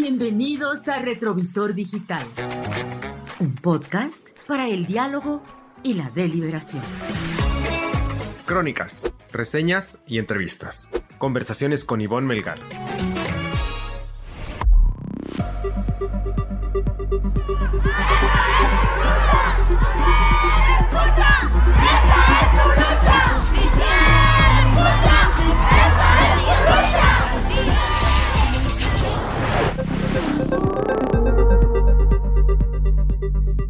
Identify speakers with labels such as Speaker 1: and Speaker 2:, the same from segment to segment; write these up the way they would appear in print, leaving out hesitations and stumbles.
Speaker 1: Bienvenidos a Retrovisor Digital, un podcast para el diálogo y la deliberación.
Speaker 2: Crónicas, reseñas y entrevistas. Conversaciones con Ivonne Melgar.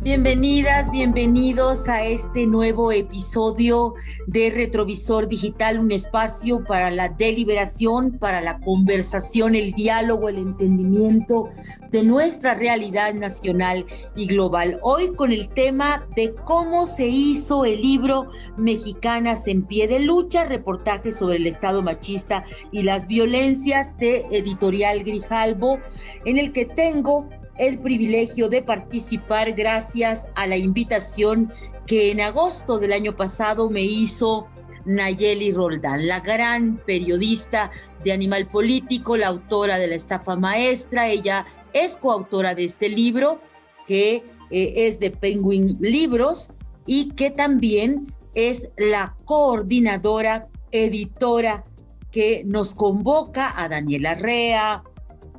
Speaker 1: Bienvenidas, bienvenidos a este nuevo episodio de Retrovisor Digital, un espacio para la deliberación, para la conversación, el diálogo, el entendimiento de nuestra realidad nacional y global. Hoy con el tema de cómo se hizo el libro Mexicanas en Pie de Lucha, reportaje sobre el Estado machista y las violencias de Editorial Grijalbo, en el que tengo el privilegio de participar gracias a la invitación que en agosto del año pasado me hizo Nayeli Roldán, la gran periodista de Animal Político, la autora de La Estafa Maestra. Ella es coautora de este libro que es de Penguin Libros y que también es la coordinadora editora que nos convoca a Daniela Rea,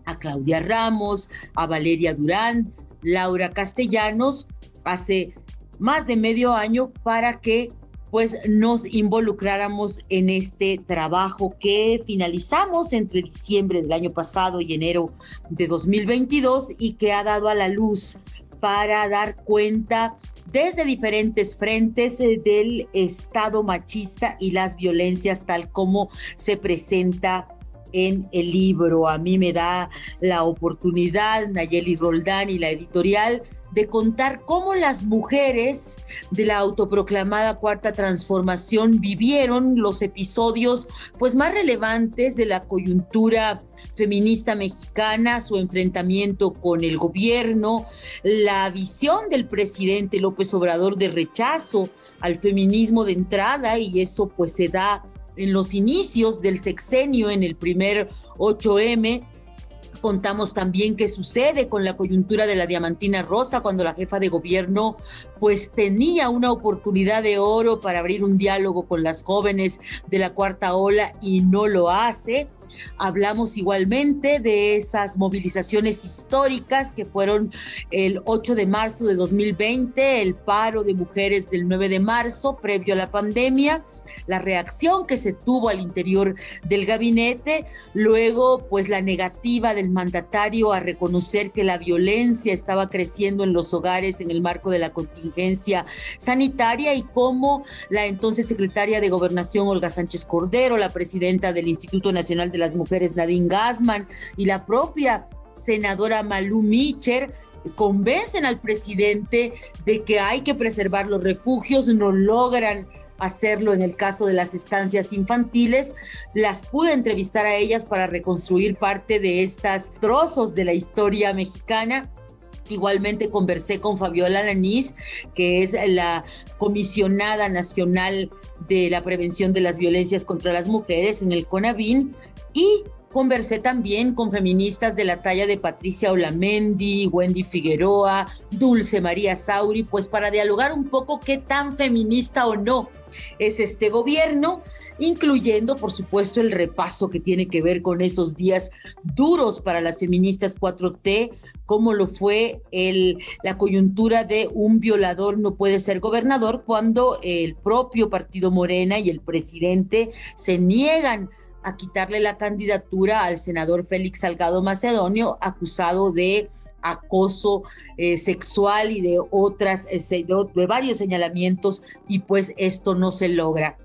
Speaker 1: a Claudia Ramos, a Valeria Durán, Laura Castellanos, hace más de medio año para que pues nos involucráramos en este trabajo que finalizamos entre diciembre del año pasado y enero de 2022 y que ha dado a la luz para dar cuenta desde diferentes frentes del Estado machista y las violencias tal como se presenta en el libro. A mí me da la oportunidad, Nayeli Roldán y la editorial, de contar cómo las mujeres de la autoproclamada Cuarta Transformación vivieron los episodios pues más relevantes de la coyuntura feminista mexicana, su enfrentamiento con el gobierno, la visión del presidente López Obrador de rechazo al feminismo de entrada, y eso pues se da en los inicios del sexenio, en el primer 8M. Contamos también qué sucede con la coyuntura de la Diamantina Rosa, cuando la jefa de gobierno pues tenía una oportunidad de oro para abrir un diálogo con las jóvenes de la cuarta ola y no lo hace. Hablamos igualmente de esas movilizaciones históricas que fueron el 8 de marzo de 2020, el paro de mujeres del 9 de marzo previo a la pandemia, la reacción que se tuvo al interior del gabinete, luego pues la negativa del mandatario a reconocer que la violencia estaba creciendo en los hogares en el marco de la contingencia sanitaria, y cómo la entonces secretaria de Gobernación Olga Sánchez Cordero, la presidenta del Instituto Nacional de las Mujeres Nadine Gassman y la propia senadora Malú Micher convencen al presidente de que hay que preservar los refugios. No logran hacerlo en el caso de las estancias infantiles. Las pude entrevistar a ellas para reconstruir parte de estos trozos de la historia mexicana. Igualmente conversé con Fabiola Alanís, que es la comisionada nacional de la prevención de las violencias contra las mujeres en el CONAVIN, y conversé también con feministas de la talla de Patricia Olamendi, Wendy Figueroa, Dulce María Sauri, pues para dialogar un poco qué tan feminista o no es este gobierno, incluyendo, por supuesto, el repaso que tiene que ver con esos días duros para las feministas 4T, como lo fue la coyuntura de un violador no puede ser gobernador, cuando el propio partido Morena y el presidente se niegan a quitarle la candidatura al senador Félix Salgado Macedonio, acusado de acoso sexual y de varios señalamientos, y pues esto no se logra.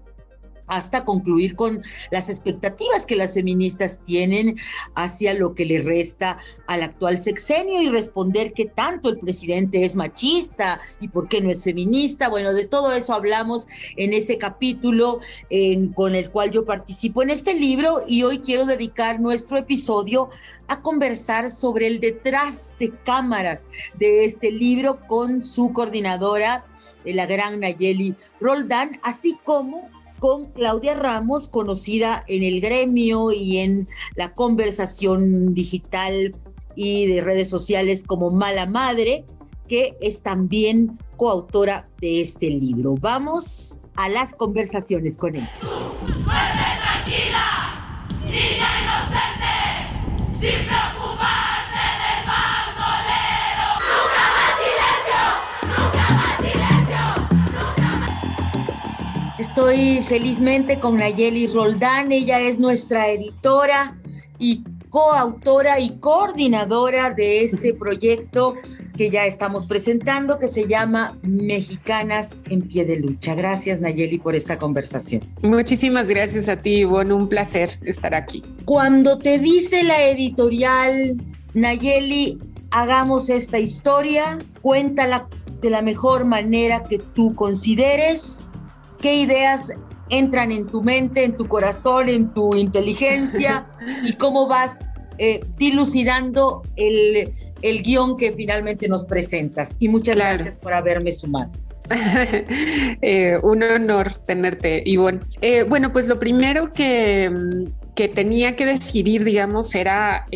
Speaker 1: Hasta concluir con las expectativas que las feministas tienen hacia lo que le resta al actual sexenio y responder qué tanto el presidente es machista y por qué no es feminista. Bueno, de todo eso hablamos en ese capítulo con el cual yo participo en este libro, y hoy quiero dedicar nuestro episodio a conversar sobre el detrás de cámaras de este libro con su coordinadora, la gran Nayeli Roldán, así como con Claudia Ramos, conocida en el gremio y en la conversación digital y de redes sociales como Mala Madre, que es también coautora de este libro. Vamos a las conversaciones con él.
Speaker 3: ¡Duerme tranquila, niña inocente, sin preocuparte del bandolero! ¡Nunca más silencio! ¡Nunca más silencio!
Speaker 1: Estoy felizmente con Nayeli Roldán. Ella es nuestra editora y coautora y coordinadora de este proyecto que ya estamos presentando, que se llama Mexicanas en Pie de Lucha. Gracias, Nayeli, por esta conversación.
Speaker 4: Muchísimas gracias a ti, Ivonne. Un placer estar aquí.
Speaker 1: Cuando te dice la editorial, Nayeli, hagamos esta historia, cuéntala de la mejor manera que tú consideres, ¿qué ideas entran en tu mente, en tu corazón, en tu inteligencia y cómo vas dilucidando el guión que finalmente nos presentas? Y muchas gracias por haberme sumado.
Speaker 4: Un honor tenerte, Ivonne. Bueno, pues lo primero que tenía que decidir, digamos, era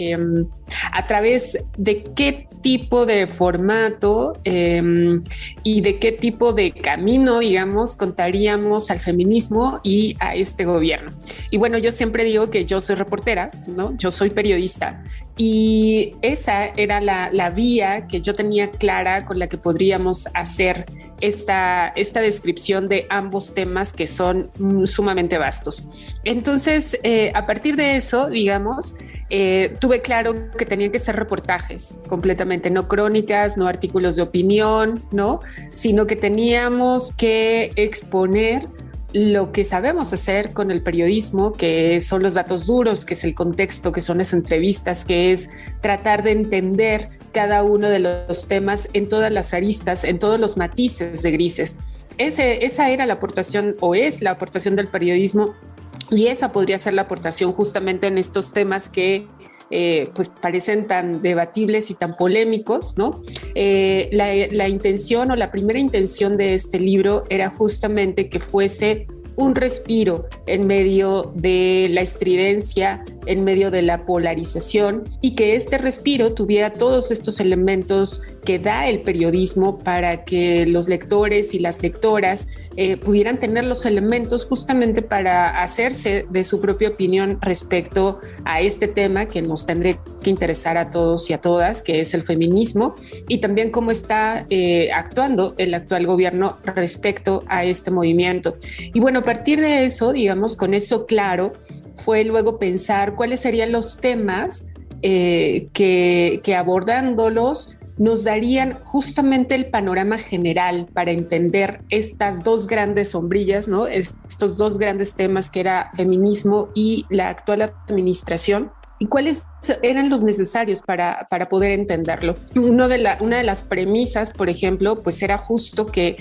Speaker 4: a través de qué tipo de formato y de qué tipo de camino, digamos, contaríamos al feminismo y a este gobierno. Y bueno, yo siempre digo que yo soy reportera, ¿no? Yo soy periodista y esa era la vía que yo tenía clara con la que podríamos hacer esta descripción de ambos temas que son sumamente vastos. Entonces, a partir de eso, digamos, tuve claro que tenían que ser reportajes completamente, no crónicas, no artículos de opinión, ¿no? Sino que teníamos que exponer lo que sabemos hacer con el periodismo, que son los datos duros, que es el contexto, que son las entrevistas, que es tratar de entender cada uno de los temas en todas las aristas, en todos los matices de grises. Esa era la aportación, o es la aportación del periodismo, y esa podría ser la aportación justamente en estos temas que pues parecen tan debatibles y tan polémicos, ¿no? La intención o la primera intención de este libro era justamente que fuese un respiro en medio de la estridencia, en medio de la polarización, y que este respiro tuviera todos estos elementos que da el periodismo para que los lectores y las lectoras pudieran tener los elementos justamente para hacerse de su propia opinión respecto a este tema que nos tendría que interesar a todos y a todas, que es el feminismo, y también cómo está actuando el actual gobierno respecto a este movimiento. Y bueno, a partir de eso, digamos, con eso claro, fue luego pensar cuáles serían los temas que abordándolos nos darían justamente el panorama general para entender estas dos grandes sombrillas, ¿no? Estos dos grandes temas que era feminismo y la actual administración, y cuáles eran los necesarios para poder entenderlo. Una de las premisas, por ejemplo, pues era justo que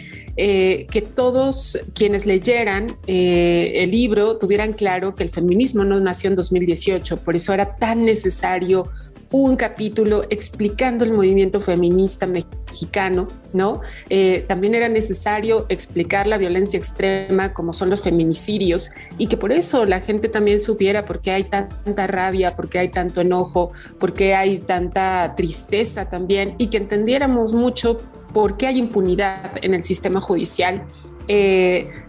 Speaker 4: todos quienes leyeran el libro tuvieran claro que el feminismo no nació en 2018, por eso era tan necesario un capítulo explicando el movimiento feminista mexicano, ¿no? También era necesario explicar la violencia extrema como son los feminicidios, y que por eso la gente también supiera por qué hay tanta rabia, por qué hay tanto enojo, por qué hay tanta tristeza también, y que entendiéramos mucho por qué hay impunidad en el sistema judicial.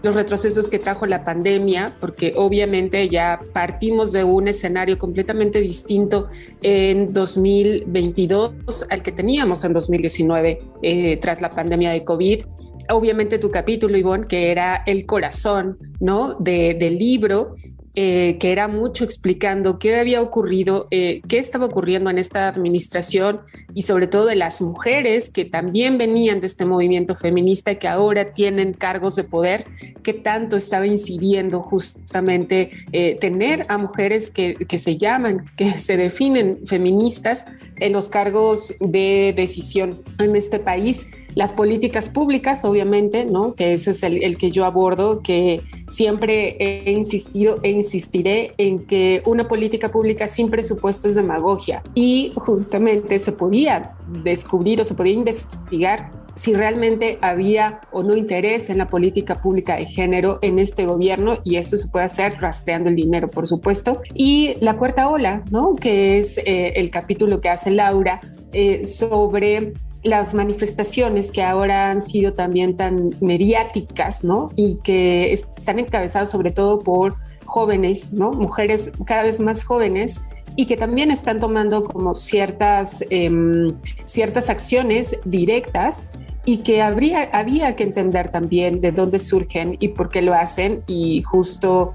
Speaker 4: Los retrocesos que trajo la pandemia, porque obviamente ya partimos de un escenario completamente distinto en 2022 al que teníamos en 2019 tras la pandemia de COVID. Obviamente tu capítulo, Ivonne, que era el corazón, ¿no? del libro, que era mucho explicando qué había ocurrido, qué estaba ocurriendo en esta administración, y sobre todo de las mujeres que también venían de este movimiento feminista, que ahora tienen cargos de poder, que tanto estaba incidiendo justamente tener a mujeres que se definen feministas en los cargos de decisión en este país. Las políticas públicas, obviamente, ¿no? Que ese es el que yo abordo, que siempre he insistido e insistiré en que una política pública sin presupuesto es demagogia, y justamente se podía descubrir o se podía investigar si realmente había o no interés en la política pública de género en este gobierno, y eso se puede hacer rastreando el dinero, por supuesto. Y la cuarta ola, ¿no? Que es el capítulo que hace Laura sobre las manifestaciones que ahora han sido también tan mediáticas, ¿no? Y que están encabezadas sobre todo por jóvenes, ¿no? Mujeres cada vez más jóvenes, y que también están tomando como ciertas acciones directas, y que había que entender también de dónde surgen y por qué lo hacen, y justo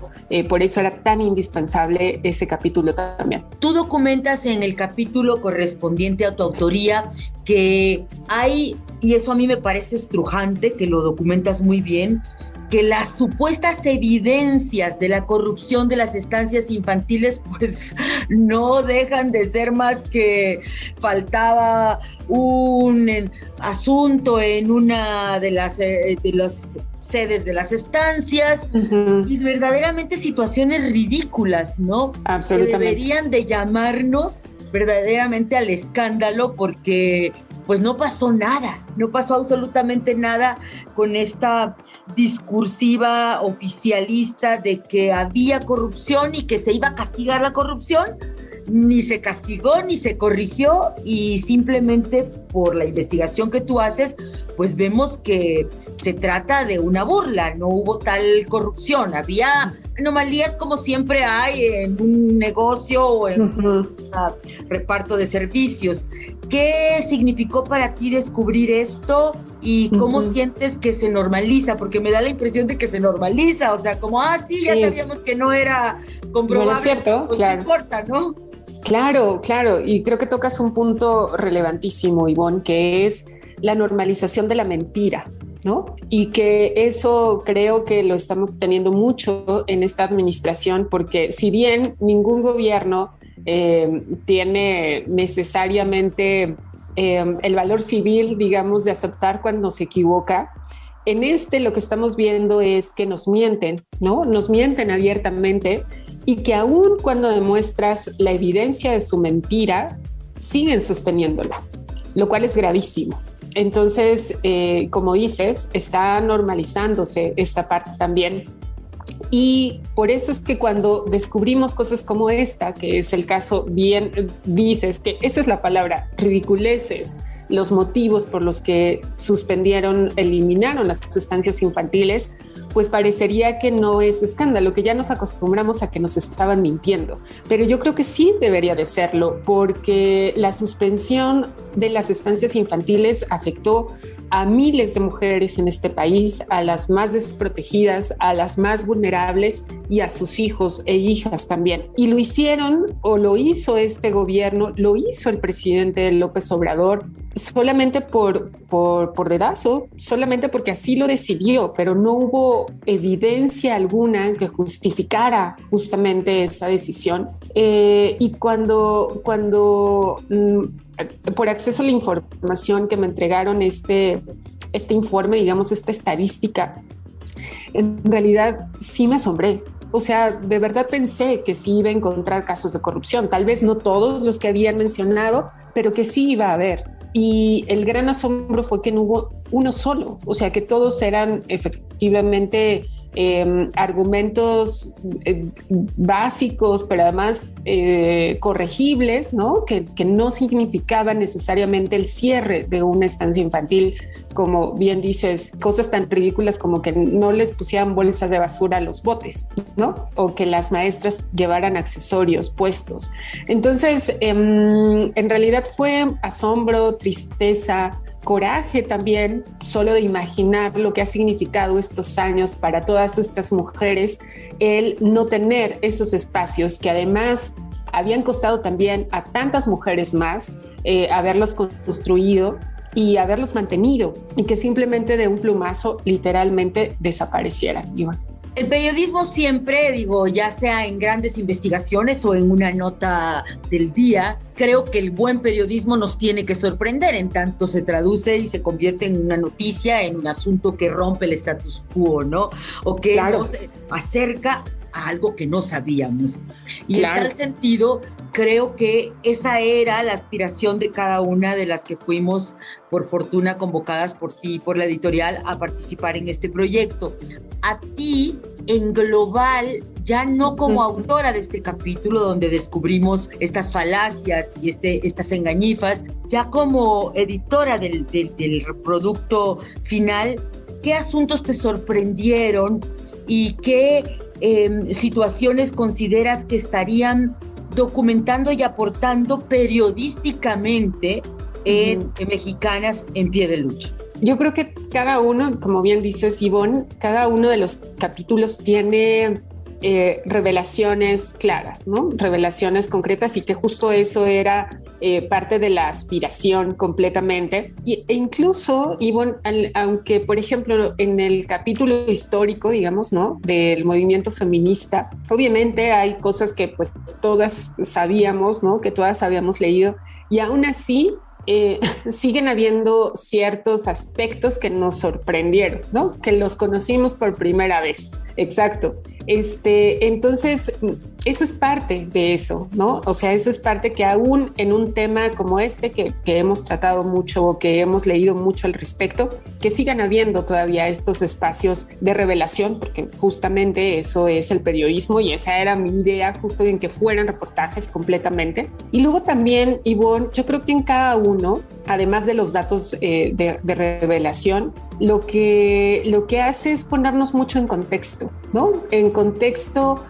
Speaker 4: por eso era tan indispensable ese capítulo también.
Speaker 1: Tú documentas en el capítulo correspondiente a tu autoría que hay, y eso a mí me parece estrujante, que lo documentas muy bien, que las supuestas evidencias de la corrupción de las estancias infantiles pues no dejan de ser más que faltaba un asunto en una de las sedes de las estancias, y verdaderamente situaciones ridículas, ¿no?
Speaker 4: Absolutamente.
Speaker 1: Que deberían de llamarnos verdaderamente al escándalo, porque pues no pasó nada, no pasó absolutamente nada con esta discursiva oficialista de que había corrupción y que se iba a castigar la corrupción. Ni se castigó, ni se corrigió, y simplemente por la investigación que tú haces, pues vemos que se trata de una burla, no hubo tal corrupción, había anomalías como siempre hay en un negocio o en un reparto de servicios. ¿Qué significó para ti descubrir esto y cómo sientes que se normaliza? Porque me da la impresión de que se normaliza, o sea, como, sí, ya sabíamos que no era comprobable,
Speaker 4: no es cierto,
Speaker 1: pues
Speaker 4: claro.
Speaker 1: No importa, ¿no?
Speaker 4: Claro, y creo que tocas un punto relevantísimo, Ivonne, que es la normalización de la mentira, ¿no? Y que eso creo que lo estamos teniendo mucho en esta administración, porque si bien ningún gobierno tiene necesariamente el valor civil, digamos, de aceptar cuando se equivoca, en lo que estamos viendo es que nos mienten, ¿no? Nos mienten abiertamente, y que aún cuando demuestras la evidencia de su mentira, siguen sosteniéndola, lo cual es gravísimo. Entonces, como dices, está normalizándose esta parte también. Y por eso es que cuando descubrimos cosas como esta, que es el caso, bien dices que esa es la palabra, ridiculeces, los motivos por los que eliminaron las estancias infantiles, pues parecería que no es escándalo, que ya nos acostumbramos a que nos estaban mintiendo. Pero yo creo que sí debería de serlo, porque la suspensión de las estancias infantiles afectó a miles de mujeres en este país, a las más desprotegidas, a las más vulnerables y a sus hijos e hijas también. Y lo hicieron, o lo hizo este gobierno, lo hizo el presidente López Obrador, solamente por dedazo, solamente porque así lo decidió, pero no hubo evidencia alguna que justificara justamente esa decisión. Y cuando por acceso a la información que me entregaron este informe, digamos, esta estadística, en realidad sí me asombré. O sea, de verdad pensé que sí iba a encontrar casos de corrupción, tal vez no todos los que habían mencionado, pero que sí iba a haber. Y el gran asombro fue que no hubo uno solo, o sea, que todos eran efectivamente argumentos básicos, pero además corregibles, ¿no? Que no significaban necesariamente el cierre de una estancia infantil, como bien dices, cosas tan ridículas como que no les pusieran bolsas de basura a los botes, ¿no? O que las maestras llevaran accesorios puestos. Entonces, en realidad fue asombro, tristeza, coraje también, solo de imaginar lo que ha significado estos años para todas estas mujeres, el no tener esos espacios que además habían costado también a tantas mujeres más haberlos construido y haberlos mantenido, y que simplemente de un plumazo literalmente desaparecieran. Iván.
Speaker 1: El periodismo siempre, ya sea en grandes investigaciones o en una nota del día, creo que el buen periodismo nos tiene que sorprender en tanto se traduce y se convierte en una noticia, en un asunto que rompe el status quo, ¿no? O que nos acerca a algo que no sabíamos. Y
Speaker 4: claro.
Speaker 1: En tal sentido, creo que esa era la aspiración de cada una de las que fuimos, por fortuna, convocadas por ti y por la editorial a participar en este proyecto. A ti, en global, ya no como autora de este capítulo donde descubrimos estas falacias y estas engañifas, ya como editora del producto final, ¿qué asuntos te sorprendieron y qué situaciones consideras que estarían documentando y aportando periodísticamente en Mexicanas en Pie de Lucha?
Speaker 4: Yo creo que cada uno, como bien dices, Ivonne, cada uno de los capítulos tiene revelaciones claras, ¿no? Revelaciones concretas, y que justo eso era parte de la aspiración completamente. E incluso, Ivonne, aunque por ejemplo en el capítulo histórico, digamos, ¿no?, del movimiento feminista, obviamente hay cosas que pues todas sabíamos, ¿no?, que todas habíamos leído, y aún así siguen habiendo ciertos aspectos que nos sorprendieron, ¿no?, que los conocimos por primera vez. Exacto. Entonces, eso es parte de eso, ¿no? O sea, eso es parte que aún en un tema como este, que hemos tratado mucho o que hemos leído mucho al respecto, que sigan habiendo todavía estos espacios de revelación, porque justamente eso es el periodismo, y esa era mi idea, justo en que fueran reportajes completamente. Y luego también, Ivonne, yo creo que en cada uno, además de los datos de revelación, lo que hace es ponernos mucho en contexto, ¿no? En contexto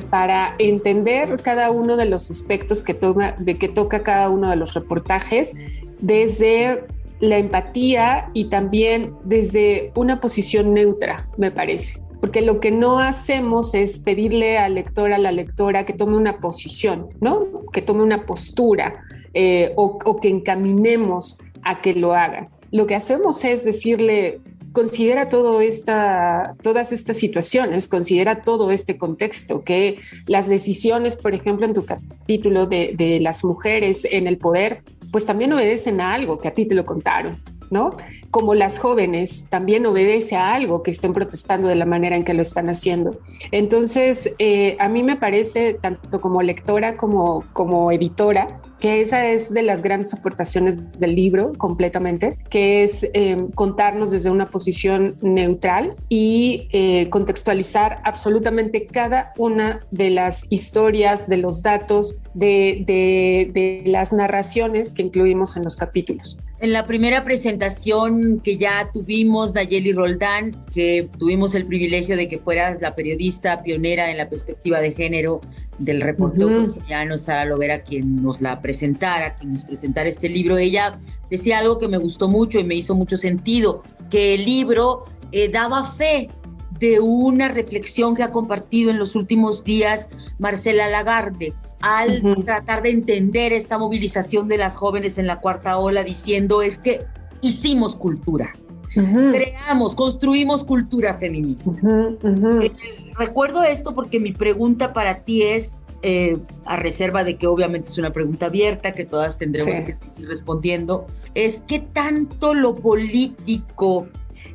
Speaker 4: para entender cada uno de los aspectos que toca cada uno de los reportajes, desde la empatía y también desde una posición neutra, me parece. Porque lo que no hacemos es pedirle al lector, a la lectora, que tome una posición, ¿no?, que tome una postura o que encaminemos a que lo hagan. Lo que hacemos es decirle: considera todas estas situaciones, considera todo este contexto, que las decisiones, por ejemplo, en tu capítulo de las mujeres en el poder, pues también obedecen a algo que a ti te lo contaron, ¿no? Como las jóvenes también obedece a algo que estén protestando de la manera en que lo están haciendo. Entonces, a mí me parece, tanto como lectora como editora, que esa es de las grandes aportaciones del libro completamente, que es contarnos desde una posición neutral y contextualizar absolutamente cada una de las historias, de los datos, de las narraciones que incluimos en los capítulos.
Speaker 1: En la primera presentación que ya tuvimos, Nayeli Roldán, que tuvimos el privilegio de que fueras la periodista pionera en la perspectiva de género del reportero colombiano, Sara Lovera, quien nos presentara este libro, ella decía algo que me gustó mucho y me hizo mucho sentido, que el libro daba fe de una reflexión que ha compartido en los últimos días Marcela Lagarde al tratar de entender esta movilización de las jóvenes en la cuarta ola, diciendo: es que hicimos cultura, construimos cultura feminista. Recuerdo esto porque mi pregunta para ti es, a reserva de que obviamente es una pregunta abierta que todas tendremos que seguir respondiendo, es: ¿qué tanto lo político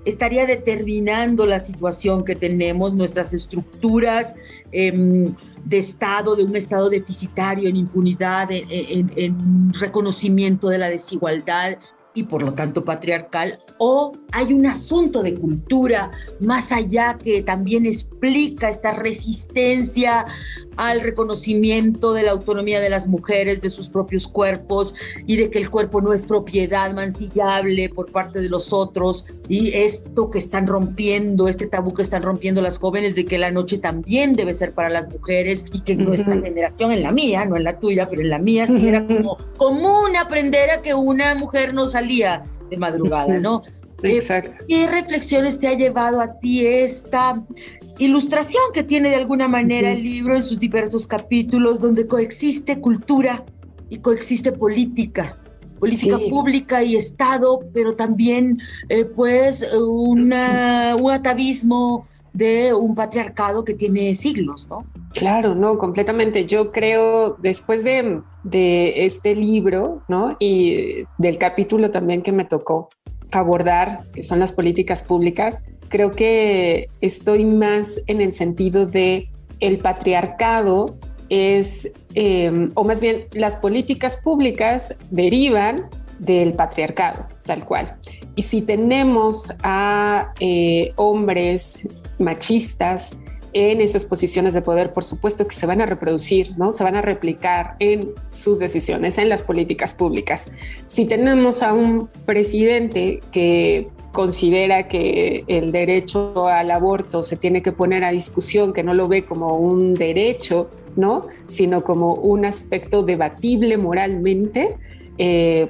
Speaker 1: estaría determinando la situación que tenemos, nuestras estructuras de Estado, de un Estado deficitario en impunidad, en reconocimiento de la desigualdad y por lo tanto patriarcal? ¿O hay un asunto de cultura más allá que también explica esta resistencia al reconocimiento de la autonomía de las mujeres, de sus propios cuerpos, y de que el cuerpo no es propiedad mancillable por parte de los otros, y esto que están rompiendo, este tabú que están rompiendo las jóvenes, de que la noche también debe ser para las mujeres, y que en nuestra generación, en la mía, no en la tuya, pero en la mía sí era como común aprender a que una mujer no salía de madrugada, ¿no?
Speaker 4: Exacto.
Speaker 1: ¿Qué reflexiones te ha llevado a ti esta ilustración que tiene de alguna manera el libro en sus diversos capítulos, donde coexiste cultura y coexiste política pública y Estado, pero también un atavismo de un patriarcado que tiene siglos, ¿no?
Speaker 4: Claro, no, completamente. Yo creo, después de este libro, ¿no?, y del capítulo también que me tocó, abordar, que son las políticas públicas, creo que estoy más en el sentido de el patriarcado es, o más bien las políticas públicas derivan del patriarcado, tal cual. Y si tenemos a hombres machistas en esas posiciones de poder, por supuesto que se van a reproducir, ¿no? Se van a replicar en sus decisiones, en las políticas públicas. Si tenemos a un presidente que considera que el derecho al aborto se tiene que poner a discusión, que no lo ve como un derecho, ¿no? Sino como un aspecto debatible moralmente,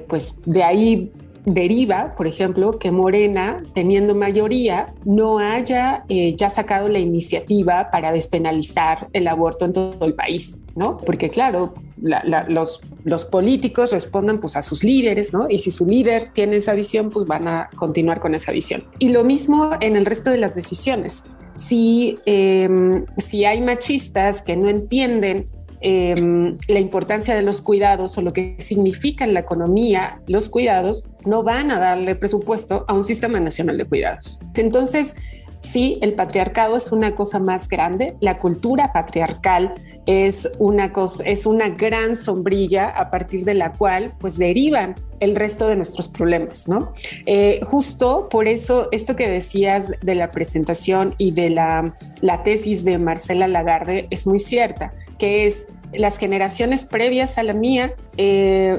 Speaker 4: pues de ahí deriva, por ejemplo, que Morena, teniendo mayoría, no haya ya sacado la iniciativa para despenalizar el aborto en todo el país, ¿no? Porque claro, los políticos responden pues a sus líderes, ¿no? Y si su líder tiene esa visión, pues van a continuar con esa visión. Y lo mismo en el resto de las decisiones. Si hay machistas que no entienden la importancia de los cuidados o lo que significa en la economía los cuidados, no van a darle presupuesto a un sistema nacional de cuidados. Entonces, sí, el patriarcado es una cosa más grande, la cultura patriarcal es una gran sombrilla a partir de la cual pues derivan el resto de nuestros problemas, ¿no? Justo por eso esto que decías de la presentación y de la tesis de Marcela Lagarde es muy cierta, que es las generaciones previas a la mía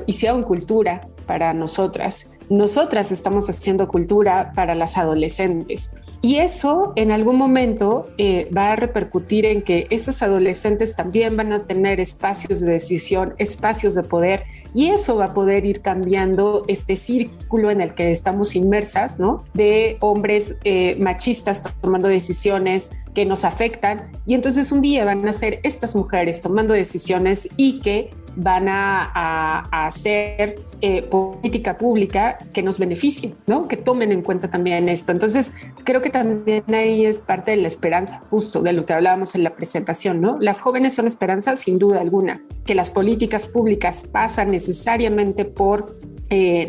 Speaker 4: hicieron cultura para nosotras. Nosotras estamos haciendo cultura para las adolescentes. Y eso en algún momento va a repercutir en que esas adolescentes también van a tener espacios de decisión, espacios de poder, y eso va a poder ir cambiando este círculo en el que estamos inmersas, ¿no? De hombres machistas tomando decisiones que nos afectan, y entonces un día van a ser estas mujeres tomando decisiones y que van a hacer política pública que nos beneficie, ¿no? Que tomen en cuenta también esto. Entonces, creo que también ahí es parte de la esperanza, justo de lo que hablábamos en la presentación, ¿no? Las jóvenes son esperanza, sin duda alguna. Que las políticas públicas pasan necesariamente por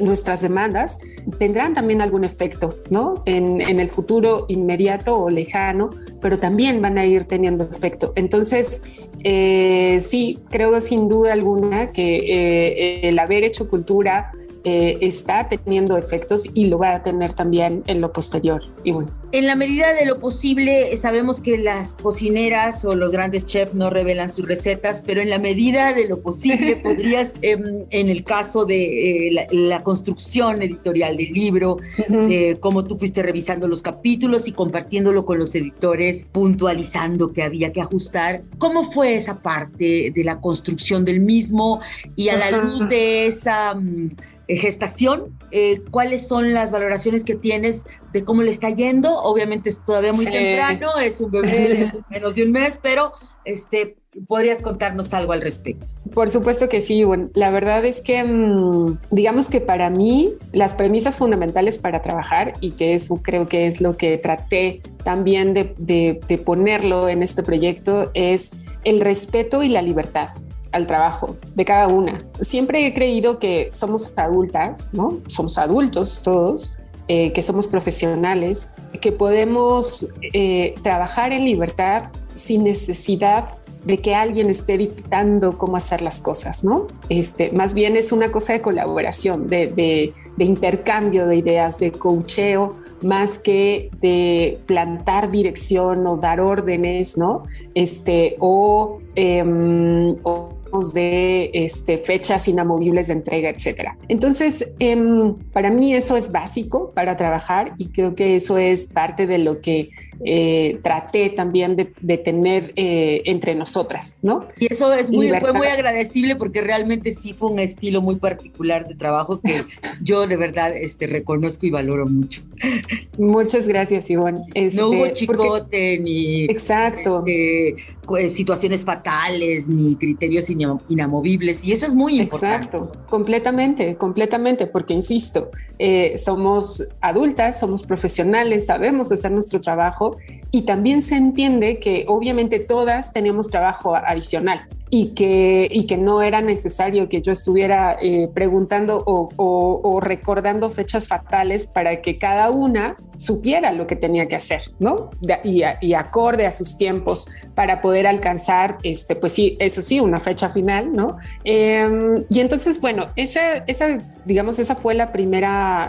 Speaker 4: nuestras demandas, tendrán también algún efecto, ¿no? En el futuro inmediato o lejano, pero también van a ir teniendo efecto. Entonces, sí, creo sin duda alguna que el haber hecho cultura está teniendo efectos y lo va a tener también en lo posterior. Y bueno,
Speaker 1: en la medida de lo posible, sabemos que las cocineras o los grandes chefs no revelan sus recetas, pero en la medida de lo posible podrías, en el caso de la construcción editorial del libro, cómo tú fuiste revisando los capítulos y compartiéndolo con los editores, puntualizando que había que ajustar. ¿Cómo fue esa parte de la construcción del mismo? Y a la luz de esa gestación, ¿cuáles son las valoraciones que tienes de cómo le está yendo? Obviamente es todavía muy temprano, es un bebé de menos de un mes, pero ¿podrías contarnos algo al respecto?
Speaker 4: Por supuesto que sí. Bueno, la verdad es que digamos que para mí las premisas fundamentales para trabajar, y que eso creo que es lo que traté también de ponerlo en este proyecto, es el respeto y la libertad al trabajo de cada una. Siempre he creído que somos adultas, ¿no? Somos adultos todos, que somos profesionales, que podemos trabajar en libertad sin necesidad de que alguien esté dictando cómo hacer las cosas, ¿no? Más bien es una cosa de colaboración, de intercambio de ideas, de coacheo, más que de plantar dirección o dar órdenes, ¿no? O de fechas inamovibles de entrega, etcétera. Entonces, para mí eso es básico para trabajar, y creo que eso es parte de lo que traté también de tener entre nosotras, ¿no?
Speaker 1: Y eso fue muy agradecible, porque realmente sí fue un estilo muy particular de trabajo que yo de verdad reconozco y valoro mucho.
Speaker 4: Muchas gracias, Ivonne.
Speaker 1: No hubo chicote, ni
Speaker 4: exacto.
Speaker 1: Situaciones fatales, ni criterios inamovibles, y eso es muy importante.
Speaker 4: Exacto, completamente, porque insisto, somos adultas, somos profesionales, sabemos hacer nuestro trabajo, y también se entiende que obviamente todas tenemos trabajo adicional. y que no era necesario que yo estuviera preguntando o recordando fechas fatales para que cada una supiera lo que tenía que hacer, ¿no? Y acorde a sus tiempos para poder alcanzar, pues sí, eso sí, una fecha final, ¿no? Y entonces, bueno, esa fue la primera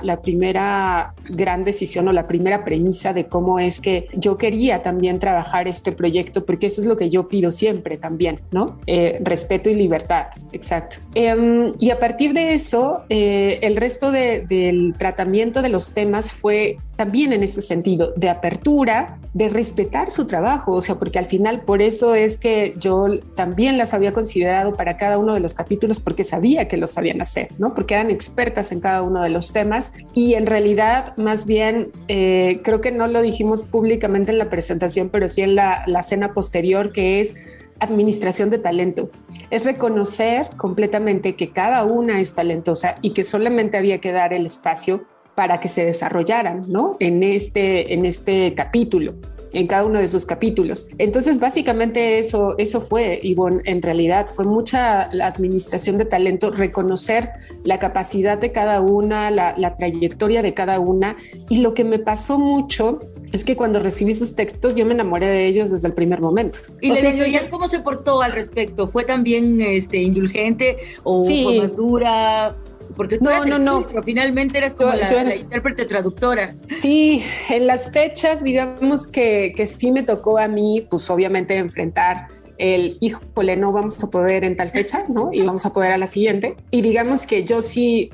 Speaker 4: gran decisión o la primera premisa de cómo es que yo quería también trabajar este proyecto, porque eso es lo que yo pido siempre también, ¿no? Respeto y libertad, exacto. Y a partir de eso, el resto del tratamiento de los temas fue también en ese sentido de apertura, de respetar su trabajo, o sea, porque al final por eso es que yo también las había considerado para cada uno de los capítulos, porque sabía que lo sabían hacer, ¿no? Porque eran expertas en cada uno de los temas y en realidad más bien creo que no lo dijimos públicamente en la presentación, pero sí en la cena posterior, que es administración de talento. Es reconocer completamente que cada una es talentosa y que solamente había que dar el espacio para que se desarrollaran, ¿no? En este capítulo, en cada uno de sus capítulos. Entonces, básicamente eso fue, Ivonne, en realidad fue mucha la administración de talento, reconocer la capacidad de cada una, la trayectoria de cada una. Y lo que me pasó mucho es que cuando recibí sus textos, yo me enamoré de ellos desde el primer momento.
Speaker 1: ¿Y la editorial cómo se portó al respecto? ¿Fue también indulgente o
Speaker 4: sí,
Speaker 1: fue más dura? Porque tú eras el
Speaker 4: no.
Speaker 1: filtro, finalmente eras como la intérprete traductora.
Speaker 4: Sí, en las fechas, digamos que sí me tocó a mí, pues obviamente enfrentar el híjole, no vamos a poder en tal fecha, ¿no? Y vamos a poder a la siguiente. Y digamos que yo sí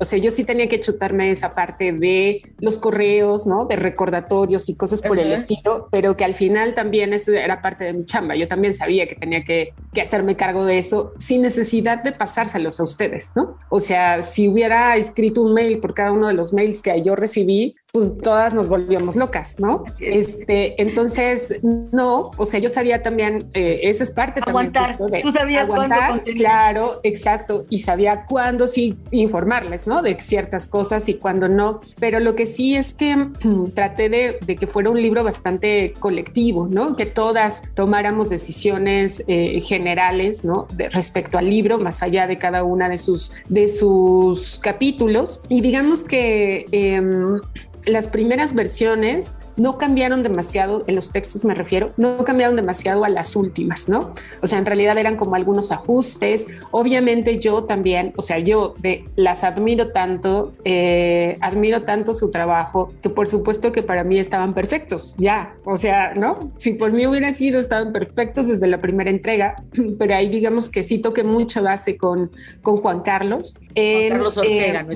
Speaker 4: tenía que chutarme esa parte de los correos, ¿no? De recordatorios y cosas por el estilo, pero que al final también eso era parte de mi chamba. Yo también sabía que tenía que hacerme cargo de eso sin necesidad de pasárselos a ustedes, ¿no? O sea, si hubiera escrito un mail por cada uno de los mails que yo recibí, pues todas nos volvíamos locas, ¿no? Entonces, no, o sea, yo sabía también, esa es parte
Speaker 1: aguantar,
Speaker 4: también.
Speaker 1: Tú sabías
Speaker 4: aguantar, claro, exacto, y sabía cuándo sí informarles, ¿no? De ciertas cosas y cuándo no, pero lo que sí es que traté de que fuera un libro bastante colectivo, ¿no? Que todas tomáramos decisiones generales, ¿no? Respecto al libro, más allá de cada una de sus capítulos. Y digamos que las primeras versiones no cambiaron demasiado, en los textos me refiero, no cambiaron demasiado a las últimas, ¿no? O sea, en realidad eran como algunos ajustes. Obviamente yo también, o sea, yo las admiro tanto su trabajo, que por supuesto que para mí estaban perfectos, ya, o sea, ¿no? Si por mí hubiera sido, estaban perfectos desde la primera entrega, pero ahí digamos que sí toqué mucha base con Juan Carlos.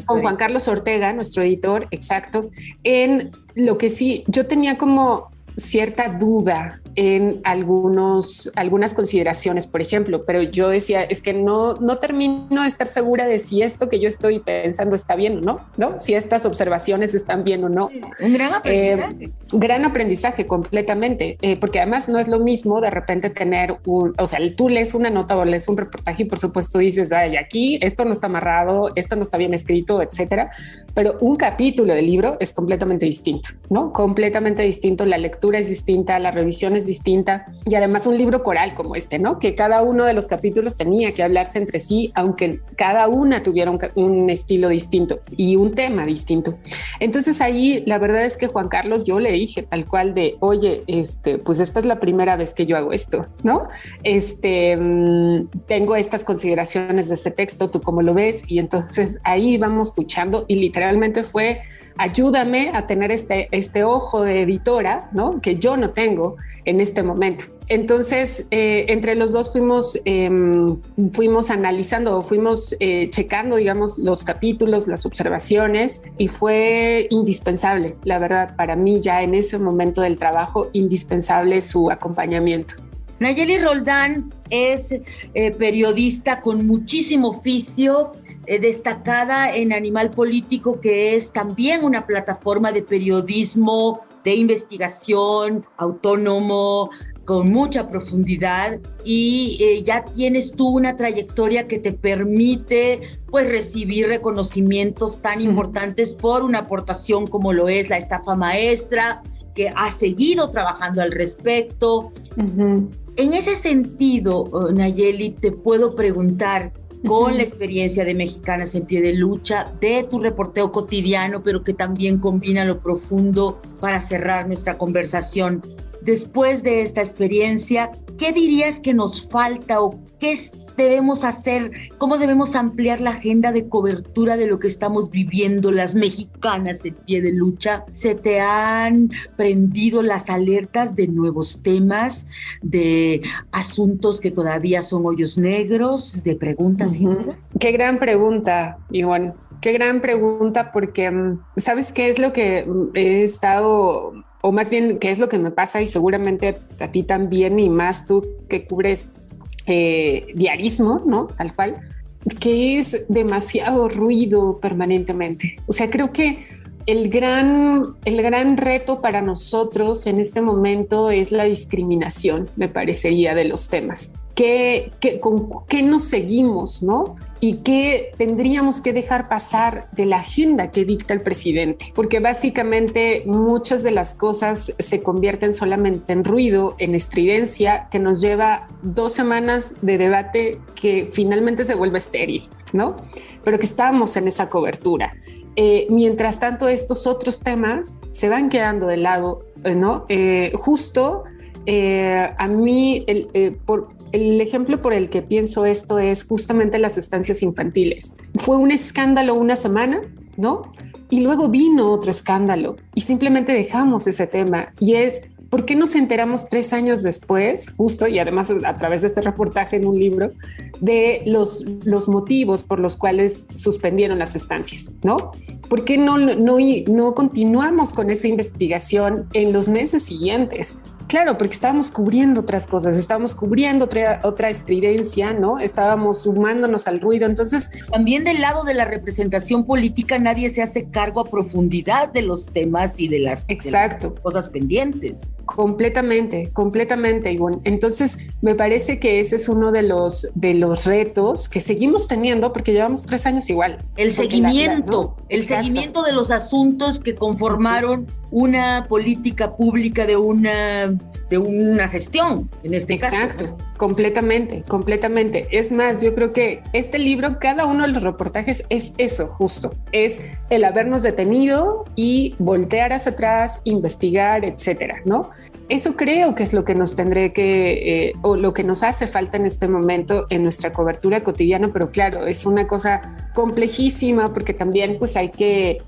Speaker 4: Juan Carlos Ortega, nuestro editor, exacto, en lo que sí, yo tenía como cierta duda en algunas consideraciones, por ejemplo, pero yo decía, es que no termino de estar segura de si esto que yo estoy pensando está bien o no, si estas observaciones están bien o no.
Speaker 1: Un gran aprendizaje.
Speaker 4: Gran aprendizaje completamente, porque además no es lo mismo de repente tener o sea, tú lees una nota o lees un reportaje y por supuesto dices, ay, aquí esto no está amarrado, esto no está bien escrito, etcétera, pero un capítulo del libro es completamente distinto, ¿no? Completamente distinto, la lectura es distinta, la revisión es distinta y además un libro coral como este, ¿no? Que cada uno de los capítulos tenía que hablarse entre sí, aunque cada una tuviera un estilo distinto y un tema distinto. Entonces ahí la verdad es que Juan Carlos, yo le dije tal cual de, oye, pues esta es la primera vez que yo hago esto, ¿no? Tengo estas consideraciones de este texto, ¿tú cómo lo ves? Y entonces ahí vamos escuchando y literalmente fue ayúdame a tener este ojo de editora, ¿no? Que yo no tengo en este momento. Entonces, entre los dos fuimos analizando, fuimos checando, digamos, los capítulos, las observaciones y fue indispensable, la verdad, para mí ya en ese momento del trabajo, indispensable su acompañamiento.
Speaker 1: Nayeli Roldán es periodista con muchísimo oficio, destacada en Animal Político, que es también una plataforma de periodismo, de investigación autónomo, con mucha profundidad y ya tienes tú una trayectoria que te permite pues recibir reconocimientos tan importantes por una aportación como lo es la estafa maestra, que ha seguido trabajando al respecto. En ese sentido, Nayeli, te puedo preguntar, con la experiencia de Mexicanas en Pie de Lucha, de tu reporteo cotidiano, pero que también combina lo profundo para cerrar nuestra conversación. Después de esta experiencia, ¿qué dirías que nos falta o qué debemos hacer? ¿Cómo debemos ampliar la agenda de cobertura de lo que estamos viviendo las mexicanas en pie de lucha? ¿Se te han prendido las alertas de nuevos temas, de asuntos que todavía son hoyos negros, de preguntas y dudas?
Speaker 4: Qué gran pregunta, Ivonne. Qué gran pregunta, porque ¿sabes qué es lo que he estado, o más bien qué es lo que me pasa, y seguramente a ti también, y más tú que cubres diarismo, ¿no? Tal cual, que es demasiado ruido permanentemente. O sea, creo que el gran reto para nosotros en este momento es la discriminación, me parecería, de los temas. ¿Con qué nos seguimos, no? Y qué tendríamos que dejar pasar de la agenda que dicta el presidente, porque básicamente muchas de las cosas se convierten solamente en ruido, en estridencia, que nos lleva 2 semanas de debate que finalmente se vuelve estéril, ¿no? Pero que estamos en esa cobertura. Mientras tanto, estos otros temas se van quedando de lado, ¿no? A mí el ejemplo por el que pienso esto es justamente las estancias infantiles. Fue un escándalo una semana, ¿no? Y luego vino otro escándalo y simplemente dejamos ese tema. Y es, ¿por qué nos enteramos 3 años después, justo, y además a través de este reportaje en un libro, de los motivos por los cuales suspendieron las estancias, ¿no? ¿Por qué no continuamos con esa investigación en los meses siguientes? Claro, porque estábamos cubriendo otras cosas, estábamos cubriendo otra estridencia, ¿no? Estábamos sumándonos al ruido. Entonces,
Speaker 1: también del lado de la representación política nadie se hace cargo a profundidad de los temas y de las cosas pendientes.
Speaker 4: Completamente. Y bueno, entonces me parece que ese es uno de los retos que seguimos teniendo porque llevamos 3 años igual.
Speaker 1: El seguimiento de los asuntos que conformaron una política pública de una gestión, en este caso.
Speaker 4: Exacto, completamente. Es más, yo creo que este libro, cada uno de los reportajes es eso, justo. Es el habernos detenido y voltear hacia atrás, investigar, etcétera, ¿no? Eso creo que es lo que nos o lo que nos hace falta en este momento en nuestra cobertura cotidiana, pero claro, es una cosa complejísima porque también pues hay que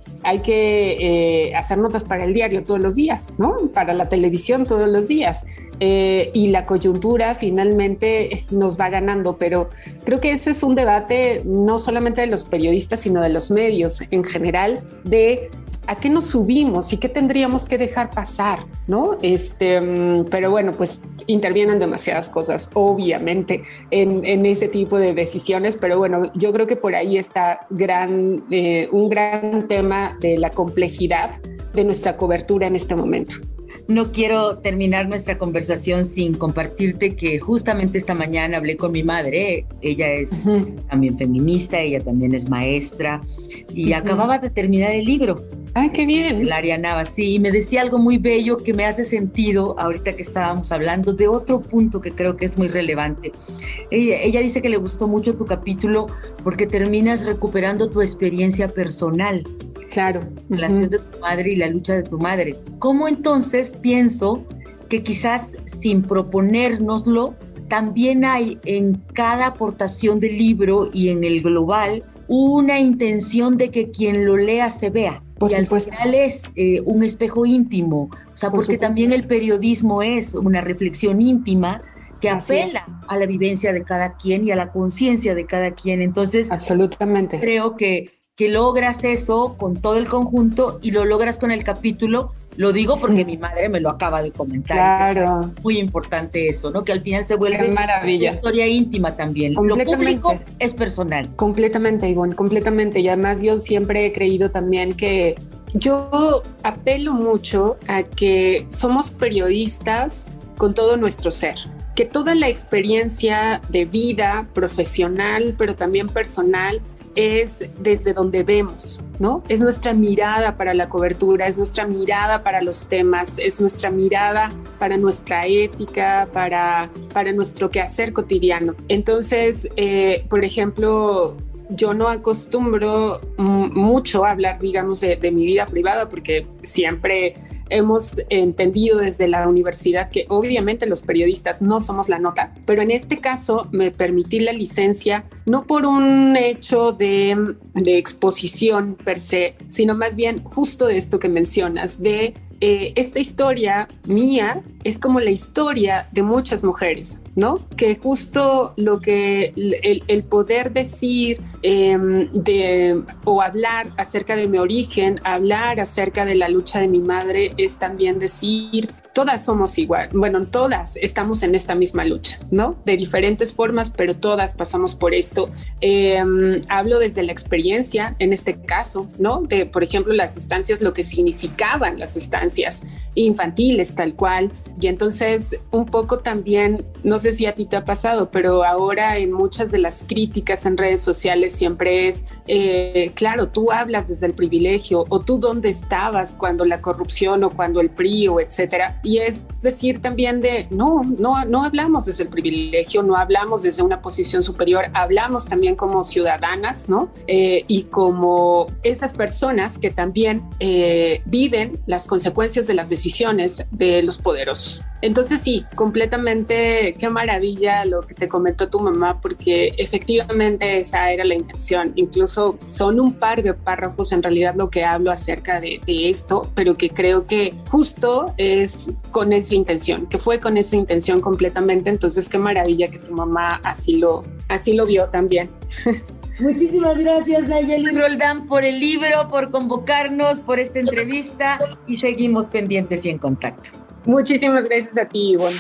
Speaker 4: hacer notas para el diario todos los días, ¿no? Para la televisión todos los días. Y la coyuntura finalmente nos va ganando, pero creo que ese es un debate no solamente de los periodistas, sino de los medios en general, de a qué nos subimos y qué tendríamos que dejar pasar, ¿no? Pero bueno, pues intervienen demasiadas cosas, obviamente, en ese tipo de decisiones, pero bueno, yo creo que por ahí está un gran tema de la complejidad de nuestra cobertura en este momento.
Speaker 1: No quiero terminar nuestra conversación sin compartirte que justamente esta mañana hablé con mi madre. Ella es también feminista, ella también es maestra y acababa de terminar el libro.
Speaker 4: ¡Ay, qué bien!
Speaker 1: Laria Navas, sí, y me decía algo muy bello que me hace sentido ahorita que estábamos hablando de otro punto que creo que es muy relevante. Ella dice que le gustó mucho tu capítulo porque terminas recuperando tu experiencia personal.
Speaker 4: Claro.
Speaker 1: La relación de tu madre y la lucha de tu madre. ¿Cómo entonces pienso que quizás sin proponérnoslo, también hay en cada aportación del libro y en el global una intención de que quien lo lea se vea?
Speaker 4: Por
Speaker 1: y
Speaker 4: supuesto.
Speaker 1: Al final es un espejo íntimo, o sea, porque también el periodismo es una reflexión íntima que apela a la vivencia de cada quien y a la conciencia de cada quien. Entonces,
Speaker 4: absolutamente.
Speaker 1: Creo que logras eso con todo el conjunto y lo logras con el capítulo. Lo digo porque mi madre me lo acaba de comentar.
Speaker 4: Claro.
Speaker 1: Muy importante eso, ¿no? Que al final se vuelve una historia íntima también. Lo público es personal.
Speaker 4: Completamente, Ivonne, completamente. Y además yo siempre he creído también que yo apelo mucho a que somos periodistas con todo nuestro ser. Que toda la experiencia de vida profesional, pero también personal, es desde donde vemos, ¿no? Es nuestra mirada para la cobertura, es nuestra mirada para los temas, es nuestra mirada para nuestra ética, para nuestro quehacer cotidiano. Entonces, por ejemplo, yo no acostumbro mucho a hablar, digamos, de mi vida privada, porque siempre hemos entendido desde la universidad que obviamente los periodistas no somos la nota, pero en este caso me permití la licencia no por un hecho de exposición per se, sino más bien justo de esto que mencionas, de esta historia mía es como la historia de muchas mujeres, ¿no? Que justo lo que el poder decir o hablar acerca de mi origen, hablar acerca de la lucha de mi madre, es también decir, todas somos igual, bueno, todas estamos en esta misma lucha, ¿no? De diferentes formas, pero todas pasamos por esto. Hablo desde la experiencia, en este caso, ¿no? De, por ejemplo, las estancias, lo que significaban las estancias infantiles, tal cual. Y entonces un poco también, no sé si a ti te ha pasado, pero ahora en muchas de las críticas en redes sociales siempre es, claro, tú hablas desde el privilegio, o tú dónde estabas cuando la corrupción o cuando el PRI o etcétera. Y es decir también de, no hablamos desde el privilegio, no hablamos desde una posición superior, hablamos también como ciudadanas, ¿no? Y como esas personas que también viven las consecuencias de las decisiones de los poderosos. Entonces sí, completamente, qué maravilla lo que te comentó tu mamá, porque efectivamente esa era la intención. Incluso son un par de párrafos en realidad lo que hablo acerca de esto, pero que creo que justo es con esa intención, que fue con esa intención completamente. Entonces qué maravilla que tu mamá así lo vio también.
Speaker 1: Muchísimas gracias, Nayeli Roldán, por el libro, por convocarnos, por esta entrevista, y seguimos pendientes y en contacto.
Speaker 4: Muchísimas gracias a ti, Ivonne.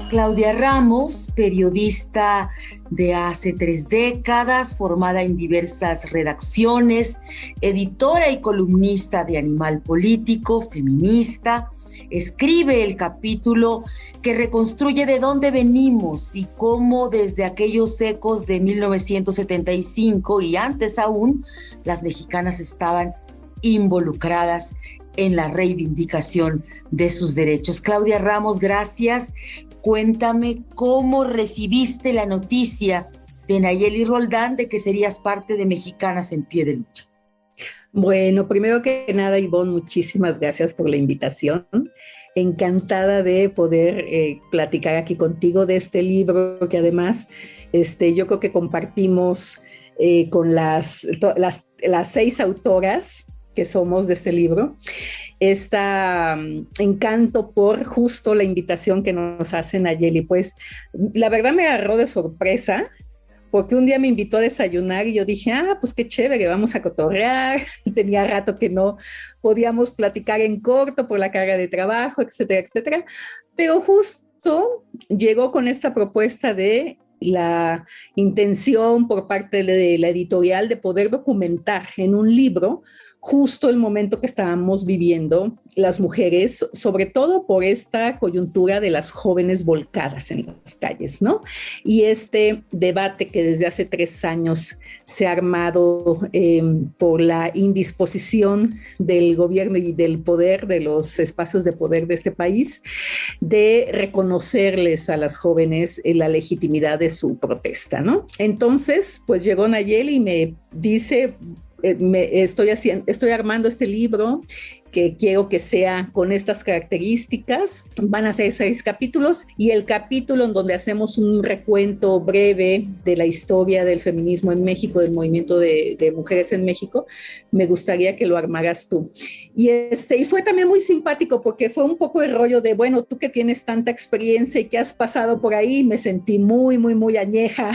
Speaker 1: Claudia Ramos, periodista de hace 3 décadas, formada en diversas redacciones, editora y columnista de Animal Político, feminista, escribe el capítulo que reconstruye de dónde venimos y cómo desde aquellos ecos de 1975 y antes aún, las mexicanas estaban involucradas en la reivindicación de sus derechos. Claudia Ramos, gracias. Cuéntame cómo recibiste la noticia de Nayeli Roldán de que serías parte de Mexicanas en Pie de Lucha.
Speaker 5: Bueno, primero que nada, Ivonne, muchísimas gracias por la invitación. Encantada de poder platicar aquí contigo de este libro que además yo creo que compartimos con las 6 autoras que somos de este libro. Encanto por justo la invitación que nos hace Nayeli. Pues la verdad me agarró de sorpresa porque un día me invitó a desayunar y yo dije, pues qué chévere, vamos a cotorrear. Tenía rato que no podíamos platicar en corto por la carga de trabajo, etcétera, etcétera. Pero justo llegó con esta propuesta de la intención por parte de la editorial de poder documentar en un libro justo el momento que estábamos viviendo las mujeres, sobre todo por esta coyuntura de las jóvenes volcadas en las calles, ¿no? Y este debate que desde hace 3 años se ha armado por la indisposición del gobierno y del poder, de los espacios de poder de este país, de reconocerles a las jóvenes la legitimidad de su protesta, ¿no? Entonces, pues llegó Nayeli y me dice, estoy armando este libro que quiero que sea con estas características. Van a ser 6 capítulos y el capítulo en donde hacemos un recuento breve de la historia del feminismo en México, del movimiento de mujeres en México, me gustaría que lo armaras tú. Y fue también muy simpático porque fue un poco el rollo de, bueno, tú que tienes tanta experiencia y que has pasado por ahí, me sentí muy, muy, muy añeja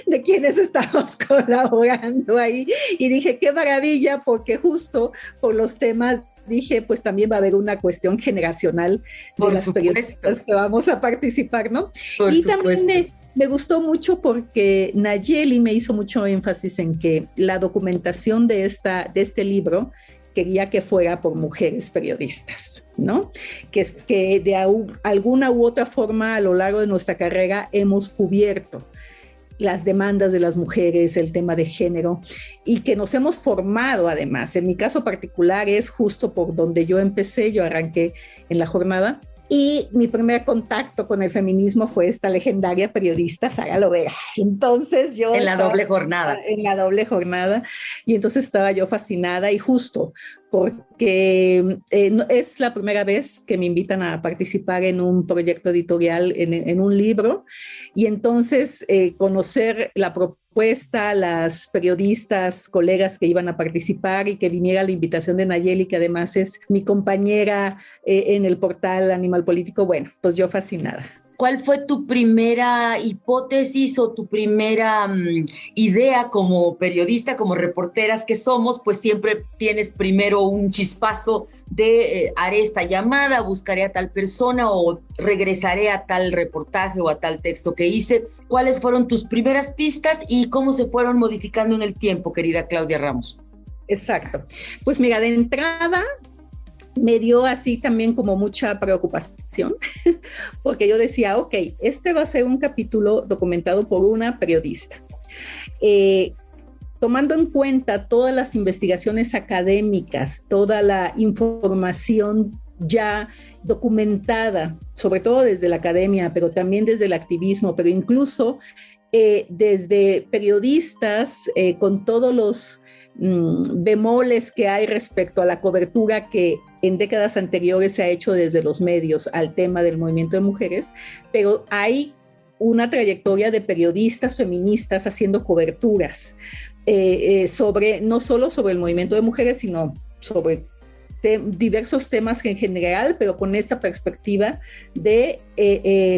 Speaker 5: de quienes estamos colaborando ahí y dije qué maravilla porque justo por los temas dije, pues también va a haber una cuestión generacional de las periodistas que vamos a participar, ¿no? Y también me gustó mucho porque Nayeli me hizo mucho énfasis en que la documentación de este libro quería que fuera por mujeres periodistas, ¿no? Que de alguna u otra forma a lo largo de nuestra carrera hemos cubierto las demandas de las mujeres, el tema de género, y que nos hemos formado además. En mi caso particular es justo por donde yo empecé, yo arranqué en la jornada, y mi primer contacto con el feminismo fue esta legendaria periodista Sara Lovera. Entonces yo...
Speaker 1: En la doble jornada.
Speaker 5: En la doble jornada, y entonces estaba yo fascinada, y justo porque es la primera vez que me invitan a participar en un proyecto editorial, en un libro, y entonces conocer la propuesta, las periodistas, colegas que iban a participar, y que viniera la invitación de Nayeli, que además es mi compañera en el portal Animal Político, bueno, pues yo fascinada.
Speaker 1: ¿Cuál fue tu primera hipótesis o tu primera idea como periodista, como reporteras que somos? Pues siempre tienes primero un chispazo de haré esta llamada, buscaré a tal persona o regresaré a tal reportaje o a tal texto que hice. ¿Cuáles fueron tus primeras pistas y cómo se fueron modificando en el tiempo, querida Claudia Ramos?
Speaker 5: Exacto. Pues mira, de entrada me dio así también como mucha preocupación, porque yo decía, ok, este va a ser un capítulo documentado por una periodista. Tomando en cuenta todas las investigaciones académicas, toda la información ya documentada, sobre todo desde la academia, pero también desde el activismo, pero incluso desde periodistas con todos los bemoles que hay respecto a la cobertura que en décadas anteriores se ha hecho desde los medios al tema del movimiento de mujeres, pero hay una trayectoria de periodistas feministas haciendo coberturas no solo sobre el movimiento de mujeres, sino sobre diversos temas en general, pero con esta perspectiva de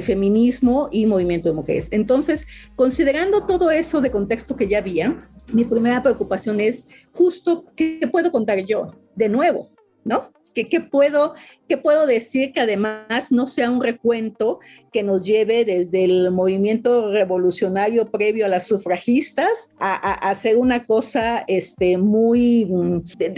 Speaker 5: feminismo y movimiento de mujeres. Entonces, considerando todo eso de contexto que ya había, mi primera preocupación es justo qué puedo contar yo de nuevo, ¿no? ¿Qué puedo decir que además no sea un recuento que nos lleve desde el movimiento revolucionario previo a las sufragistas a hacer una cosa muy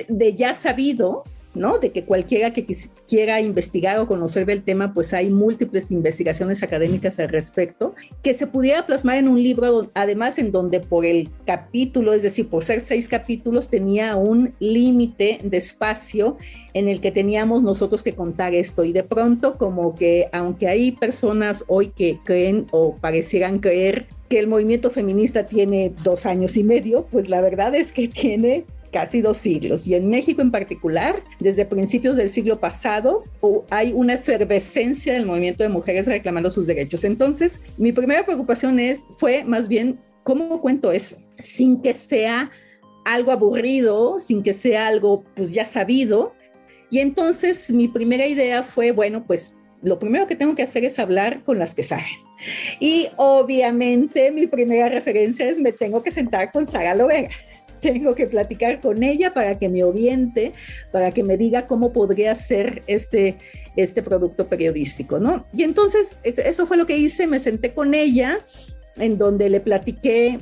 Speaker 5: de ya sabido, ¿no? De que cualquiera que quiera investigar o conocer del tema, pues hay múltiples investigaciones académicas al respecto, que se pudiera plasmar en un libro, además en donde por el capítulo, es decir, por ser 6 capítulos, tenía un límite de espacio en el que teníamos nosotros que contar esto, y de pronto como que, aunque hay personas hoy que creen o parecieran creer que el movimiento feminista tiene 2 años y medio, pues la verdad es que tiene casi 2 siglos, y en México en particular, desde principios del siglo pasado, hay una efervescencia del movimiento de mujeres reclamando sus derechos. Entonces, mi primera preocupación fue más bien, ¿cómo cuento eso? Sin que sea algo aburrido, sin que sea algo pues ya sabido. Y entonces mi primera idea fue, bueno, pues lo primero que tengo que hacer es hablar con las que saben. Y obviamente mi primera referencia es me tengo que sentar con Sara Lovera. Tengo que platicar con ella para que me oriente, para que me diga cómo podría ser este producto periodístico, ¿no? Y entonces eso fue lo que hice, me senté con ella, en donde le platiqué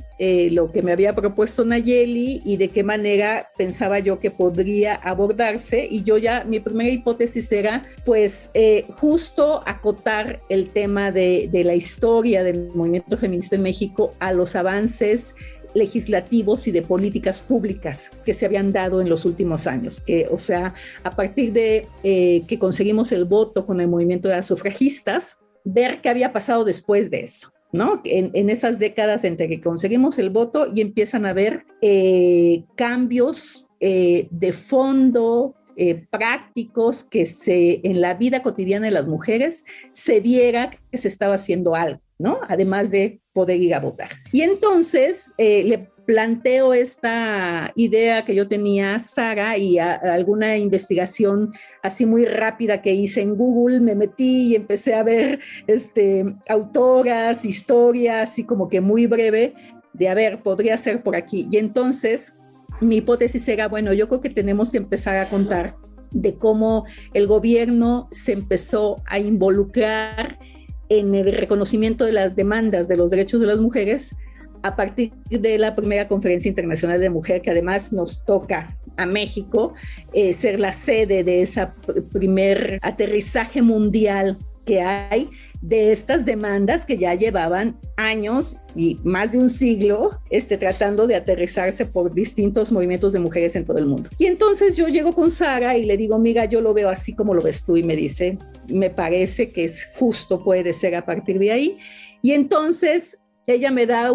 Speaker 5: lo que me había propuesto Nayeli y de qué manera pensaba yo que podría abordarse, y mi primera hipótesis era pues justo acotar el tema de la historia del movimiento feminista en México a los avances legislativos y de políticas públicas que se habían dado en los últimos años, o sea, a partir de que conseguimos el voto con el movimiento de las sufragistas, ver qué había pasado después de eso, ¿no? En esas décadas entre que conseguimos el voto y empiezan a haber cambios de fondo, prácticos, que en la vida cotidiana de las mujeres se viera que se estaba haciendo algo, ¿no? Además de poder ir a votar. Y entonces le planteo esta idea que yo tenía a Sara, y a alguna investigación así muy rápida que hice en Google, me metí y empecé a ver autoras, historias, y como que muy breve de, podría ser por aquí. Y entonces mi hipótesis era, bueno, yo creo que tenemos que empezar a contar de cómo el gobierno se empezó a involucrar en el reconocimiento de las demandas de los derechos de las mujeres a partir de la primera Conferencia Internacional de Mujer, que además nos toca a México ser la sede de ese primer aterrizaje mundial que hay de estas demandas que ya llevaban años y más de un siglo tratando de aterrizarse por distintos movimientos de mujeres en todo el mundo. Y entonces yo llego con Sara y le digo, amiga, yo lo veo así como lo ves tú, y me dice, me parece que es justo, puede ser a partir de ahí. Y entonces ella me da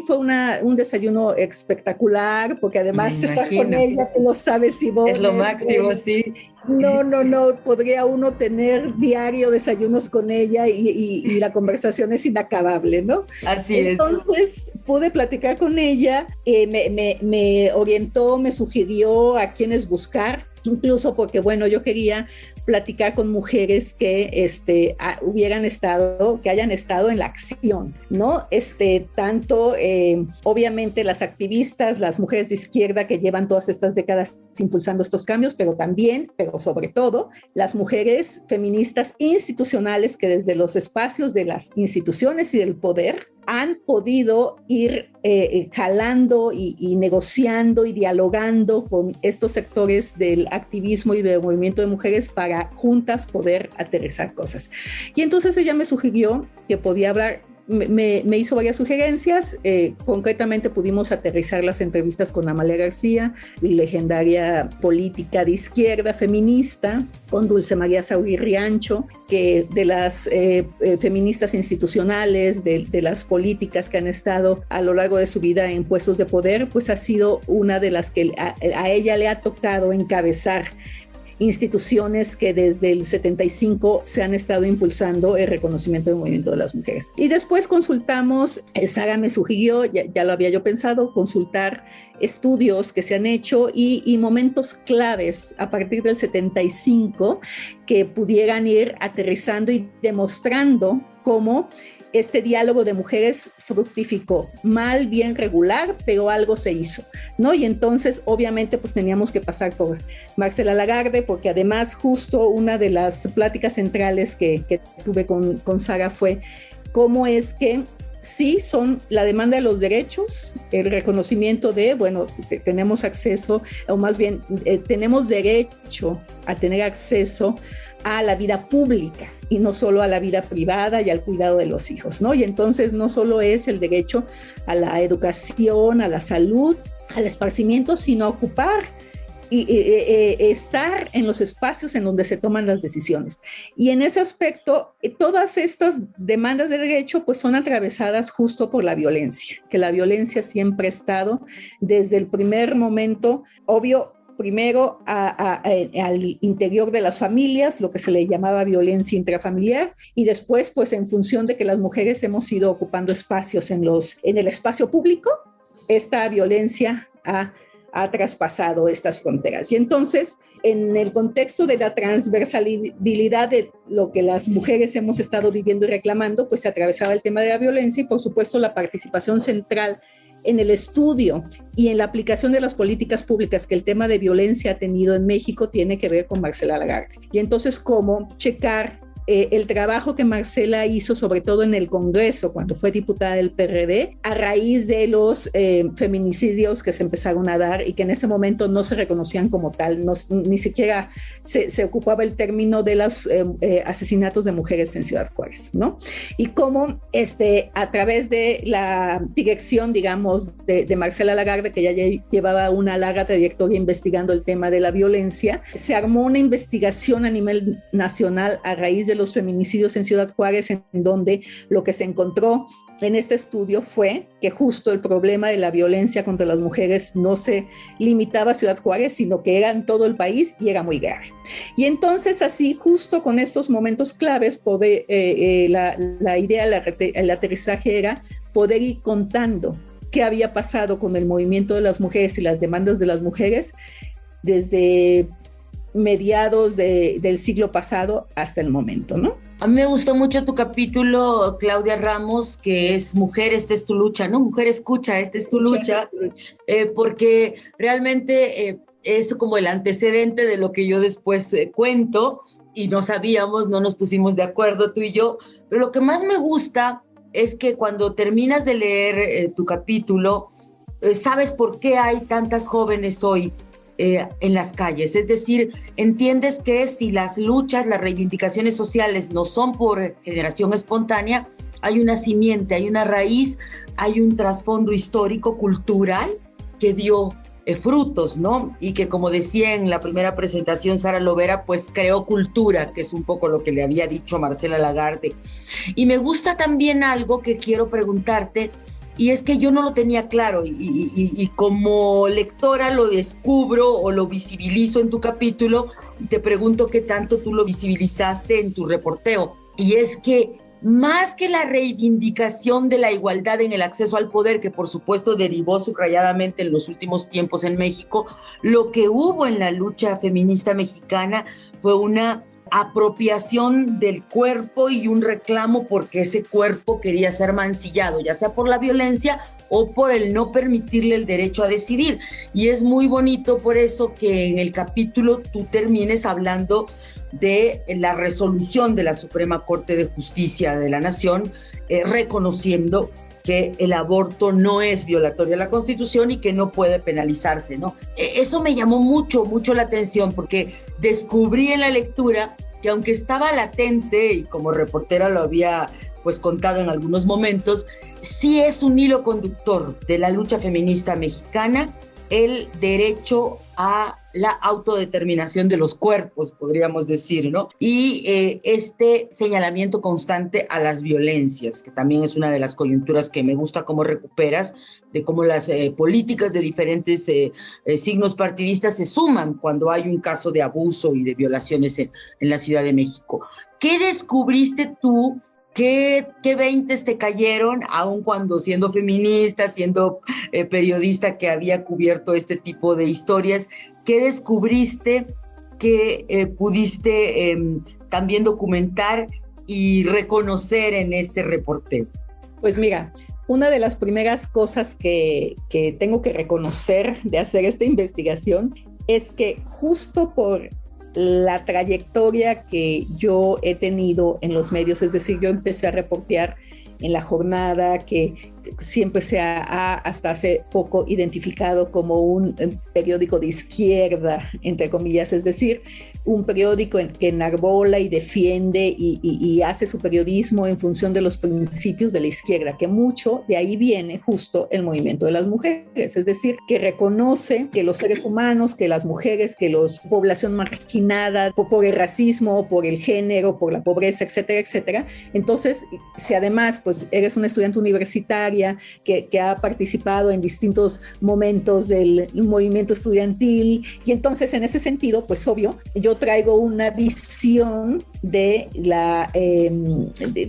Speaker 5: fue un desayuno espectacular, porque además estar con ella, tú lo sabes, Ivonne.
Speaker 1: Es lo máximo, sí.
Speaker 5: No, podría uno tener diario desayunos con ella y la conversación es inacabable, ¿no?
Speaker 1: Así es.
Speaker 5: Entonces pude platicar con ella, me orientó, me sugirió a quiénes buscar, incluso porque, bueno, yo quería platicar con mujeres que que hayan estado en la acción, ¿no? Tanto, obviamente, las activistas, las mujeres de izquierda que llevan todas estas décadas impulsando estos cambios, pero sobre todo, las mujeres feministas institucionales que desde los espacios de las instituciones y del poder han podido ir jalando y negociando y dialogando con estos sectores del activismo y del movimiento de mujeres para juntas poder aterrizar cosas. Y entonces ella me sugirió que podía hablar, me hizo varias sugerencias, concretamente pudimos aterrizar las entrevistas con Amalia García, legendaria política de izquierda feminista, con Dulce María Sauri Riancho, que de las feministas institucionales, de las políticas que han estado a lo largo de su vida en puestos de poder, pues ha sido una de las que a ella le ha tocado encabezar instituciones que desde el 75 se han estado impulsando el reconocimiento del movimiento de las mujeres. Y después consultamos, Sara me sugirió, ya lo había yo pensado, consultar estudios que se han hecho y momentos claves a partir del 75 que pudieran ir aterrizando y demostrando cómo este diálogo de mujeres fructificó, mal, bien, regular, pero algo se hizo, ¿no? Y entonces, obviamente, pues teníamos que pasar por Marcela Lagarde, porque además justo una de las pláticas centrales que tuve con Sara fue cómo es que sí son la demanda de los derechos, el reconocimiento de, bueno, tenemos acceso, o más bien, tenemos derecho a tener acceso a la vida pública y no solo a la vida privada y al cuidado de los hijos, ¿no? Y entonces no solo es el derecho a la educación, a la salud, al esparcimiento, sino a ocupar y estar en los espacios en donde se toman las decisiones. Y en ese aspecto, todas estas demandas de derecho pues son atravesadas justo por la violencia, que la violencia siempre ha estado desde el primer momento, obvio, primero al interior de las familias, lo que se le llamaba violencia intrafamiliar, y después, pues en función de que las mujeres hemos ido ocupando espacios en el espacio público, esta violencia ha traspasado estas fronteras. Y entonces, en el contexto de la transversalidad de lo que las mujeres hemos estado viviendo y reclamando, pues se atravesaba el tema de la violencia y, por supuesto, la participación central en el estudio y en la aplicación de las políticas públicas que el tema de violencia ha tenido en México tiene que ver con Marcela Lagarde. Y entonces, ¿cómo checar el trabajo que Marcela hizo, sobre todo en el Congreso, cuando fue diputada del PRD, a raíz de los feminicidios que se empezaron a dar y que en ese momento no se reconocían como tal, ni siquiera se ocupaba el término de los asesinatos de mujeres en Ciudad Juárez, ¿no? Y cómo a través de la dirección, digamos, de Marcela Lagarde, que ya llevaba una larga trayectoria investigando el tema de la violencia, se armó una investigación a nivel nacional a raíz de los feminicidios en Ciudad Juárez, en donde lo que se encontró en este estudio fue que justo el problema de la violencia contra las mujeres no se limitaba a Ciudad Juárez, sino que era en todo el país y era muy grave. Y entonces así, justo con estos momentos claves, la idea, el aterrizaje era poder ir contando qué había pasado con el movimiento de las mujeres y las demandas de las mujeres desde mediados del siglo pasado hasta el momento, ¿no?
Speaker 1: A mí me gustó mucho tu capítulo, Claudia Ramos, que es Mujer, esta es tu lucha, ¿no? Mujer escucha, esta es tu lucha, porque realmente es como el antecedente de lo que yo después cuento, y no sabíamos, no nos pusimos de acuerdo tú y yo, pero lo que más me gusta es que cuando terminas de leer tu capítulo, sabes por qué hay tantas jóvenes hoy en las calles. Es decir, entiendes que si las luchas, las reivindicaciones sociales no son por generación espontánea, hay una simiente, hay una raíz, hay un trasfondo histórico, cultural, que dio frutos, ¿no? Y que, como decía en la primera presentación Sara Lovera, pues creó cultura, que es un poco lo que le había dicho Marcela Lagarde. Y me gusta también algo que quiero preguntarte, y es que yo no lo tenía claro, y como lectora lo descubro o lo visibilizo en tu capítulo, y te pregunto qué tanto tú lo visibilizaste en tu reporteo. Y es que más que la reivindicación de la igualdad en el acceso al poder, que por supuesto derivó subrayadamente en los últimos tiempos en México, lo que hubo en la lucha feminista mexicana fue una apropiación del cuerpo y un reclamo porque ese cuerpo quería ser mancillado, ya sea por la violencia o por el no permitirle el derecho a decidir. Y es muy bonito por eso que en el capítulo tú termines hablando de la resolución de la Suprema Corte de Justicia de la Nación, reconociendo que el aborto no es violatorio a la Constitución y que no puede penalizarse, ¿no? Eso me llamó mucho la atención, porque descubrí en la lectura que, aunque estaba latente y como reportera lo había pues contado en algunos momentos, sí es un hilo conductor de la lucha feminista mexicana el derecho a la autodeterminación de los cuerpos, podríamos decir, ¿no? Y este señalamiento constante a las violencias, que también es una de las coyunturas que me gusta cómo recuperas, de cómo las políticas de diferentes signos partidistas se suman cuando hay un caso de abuso y de violaciones en la Ciudad de México. ¿Qué descubriste tú? ¿Qué 20 te cayeron, aun cuando siendo feminista, siendo periodista que había cubierto este tipo de historias? ¿Qué descubriste que pudiste también documentar y reconocer en este reporteo?
Speaker 5: Pues mira, una de las primeras cosas que tengo que reconocer de hacer esta investigación es que justo por la trayectoria que yo he tenido en los medios, es decir, yo empecé a reportear en La Jornada, que siempre se ha hasta hace poco identificado como un periódico de izquierda, entre comillas, es decir, un periódico que enarbola y defiende y hace su periodismo en función de los principios de la izquierda, que mucho de ahí viene justo el movimiento de las mujeres, es decir, que reconoce que los seres humanos, que las mujeres, que la población marginada por el racismo, por el género, por la pobreza, etcétera, etcétera. Entonces, si además pues eres una estudiante universitaria que ha participado en distintos momentos del movimiento estudiantil, y entonces en ese sentido, pues obvio, yo traigo una visión de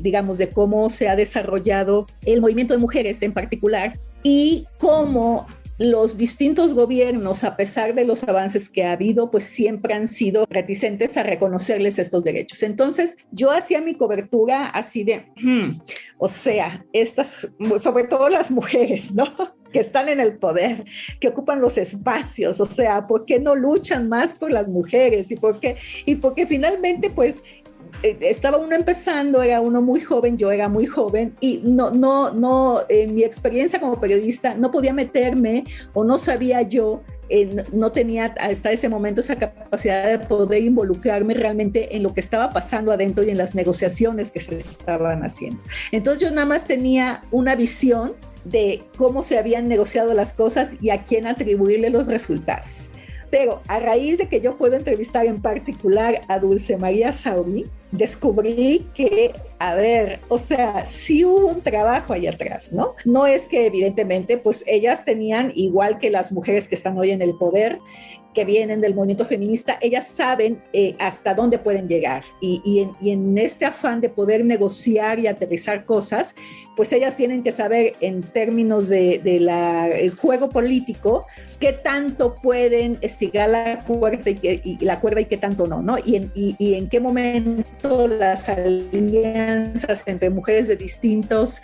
Speaker 5: digamos, de cómo se ha desarrollado el movimiento de mujeres en particular y cómo los distintos gobiernos, a pesar de los avances que ha habido, pues siempre han sido reticentes a reconocerles estos derechos. Entonces, yo hacía mi cobertura así de, o sea, estas, sobre todo las mujeres, ¿no?, que están en el poder, que ocupan los espacios, o sea, ¿por qué no luchan más por las mujeres? Y porque finalmente, pues, estaba uno empezando, era uno muy joven, yo era muy joven, y no, en mi experiencia como periodista no podía meterme, o no sabía yo, no tenía hasta ese momento esa capacidad de poder involucrarme realmente en lo que estaba pasando adentro y en las negociaciones que se estaban haciendo. Entonces yo nada más tenía una visión de cómo se habían negociado las cosas y a quién atribuirle los resultados. Pero a raíz de que yo puedo entrevistar en particular a Dulce María Sauri, descubrí que, a ver, o sea, sí hubo un trabajo allá atrás, ¿no? No es que evidentemente, pues ellas tenían, igual que las mujeres que están hoy en el poder, que vienen del movimiento feminista, ellas saben hasta dónde pueden llegar y en este afán de poder negociar y aterrizar cosas, pues ellas tienen que saber en términos el juego político qué tanto pueden estirar la cuerda y qué tanto no, y en qué momento las alianzas entre mujeres de distintos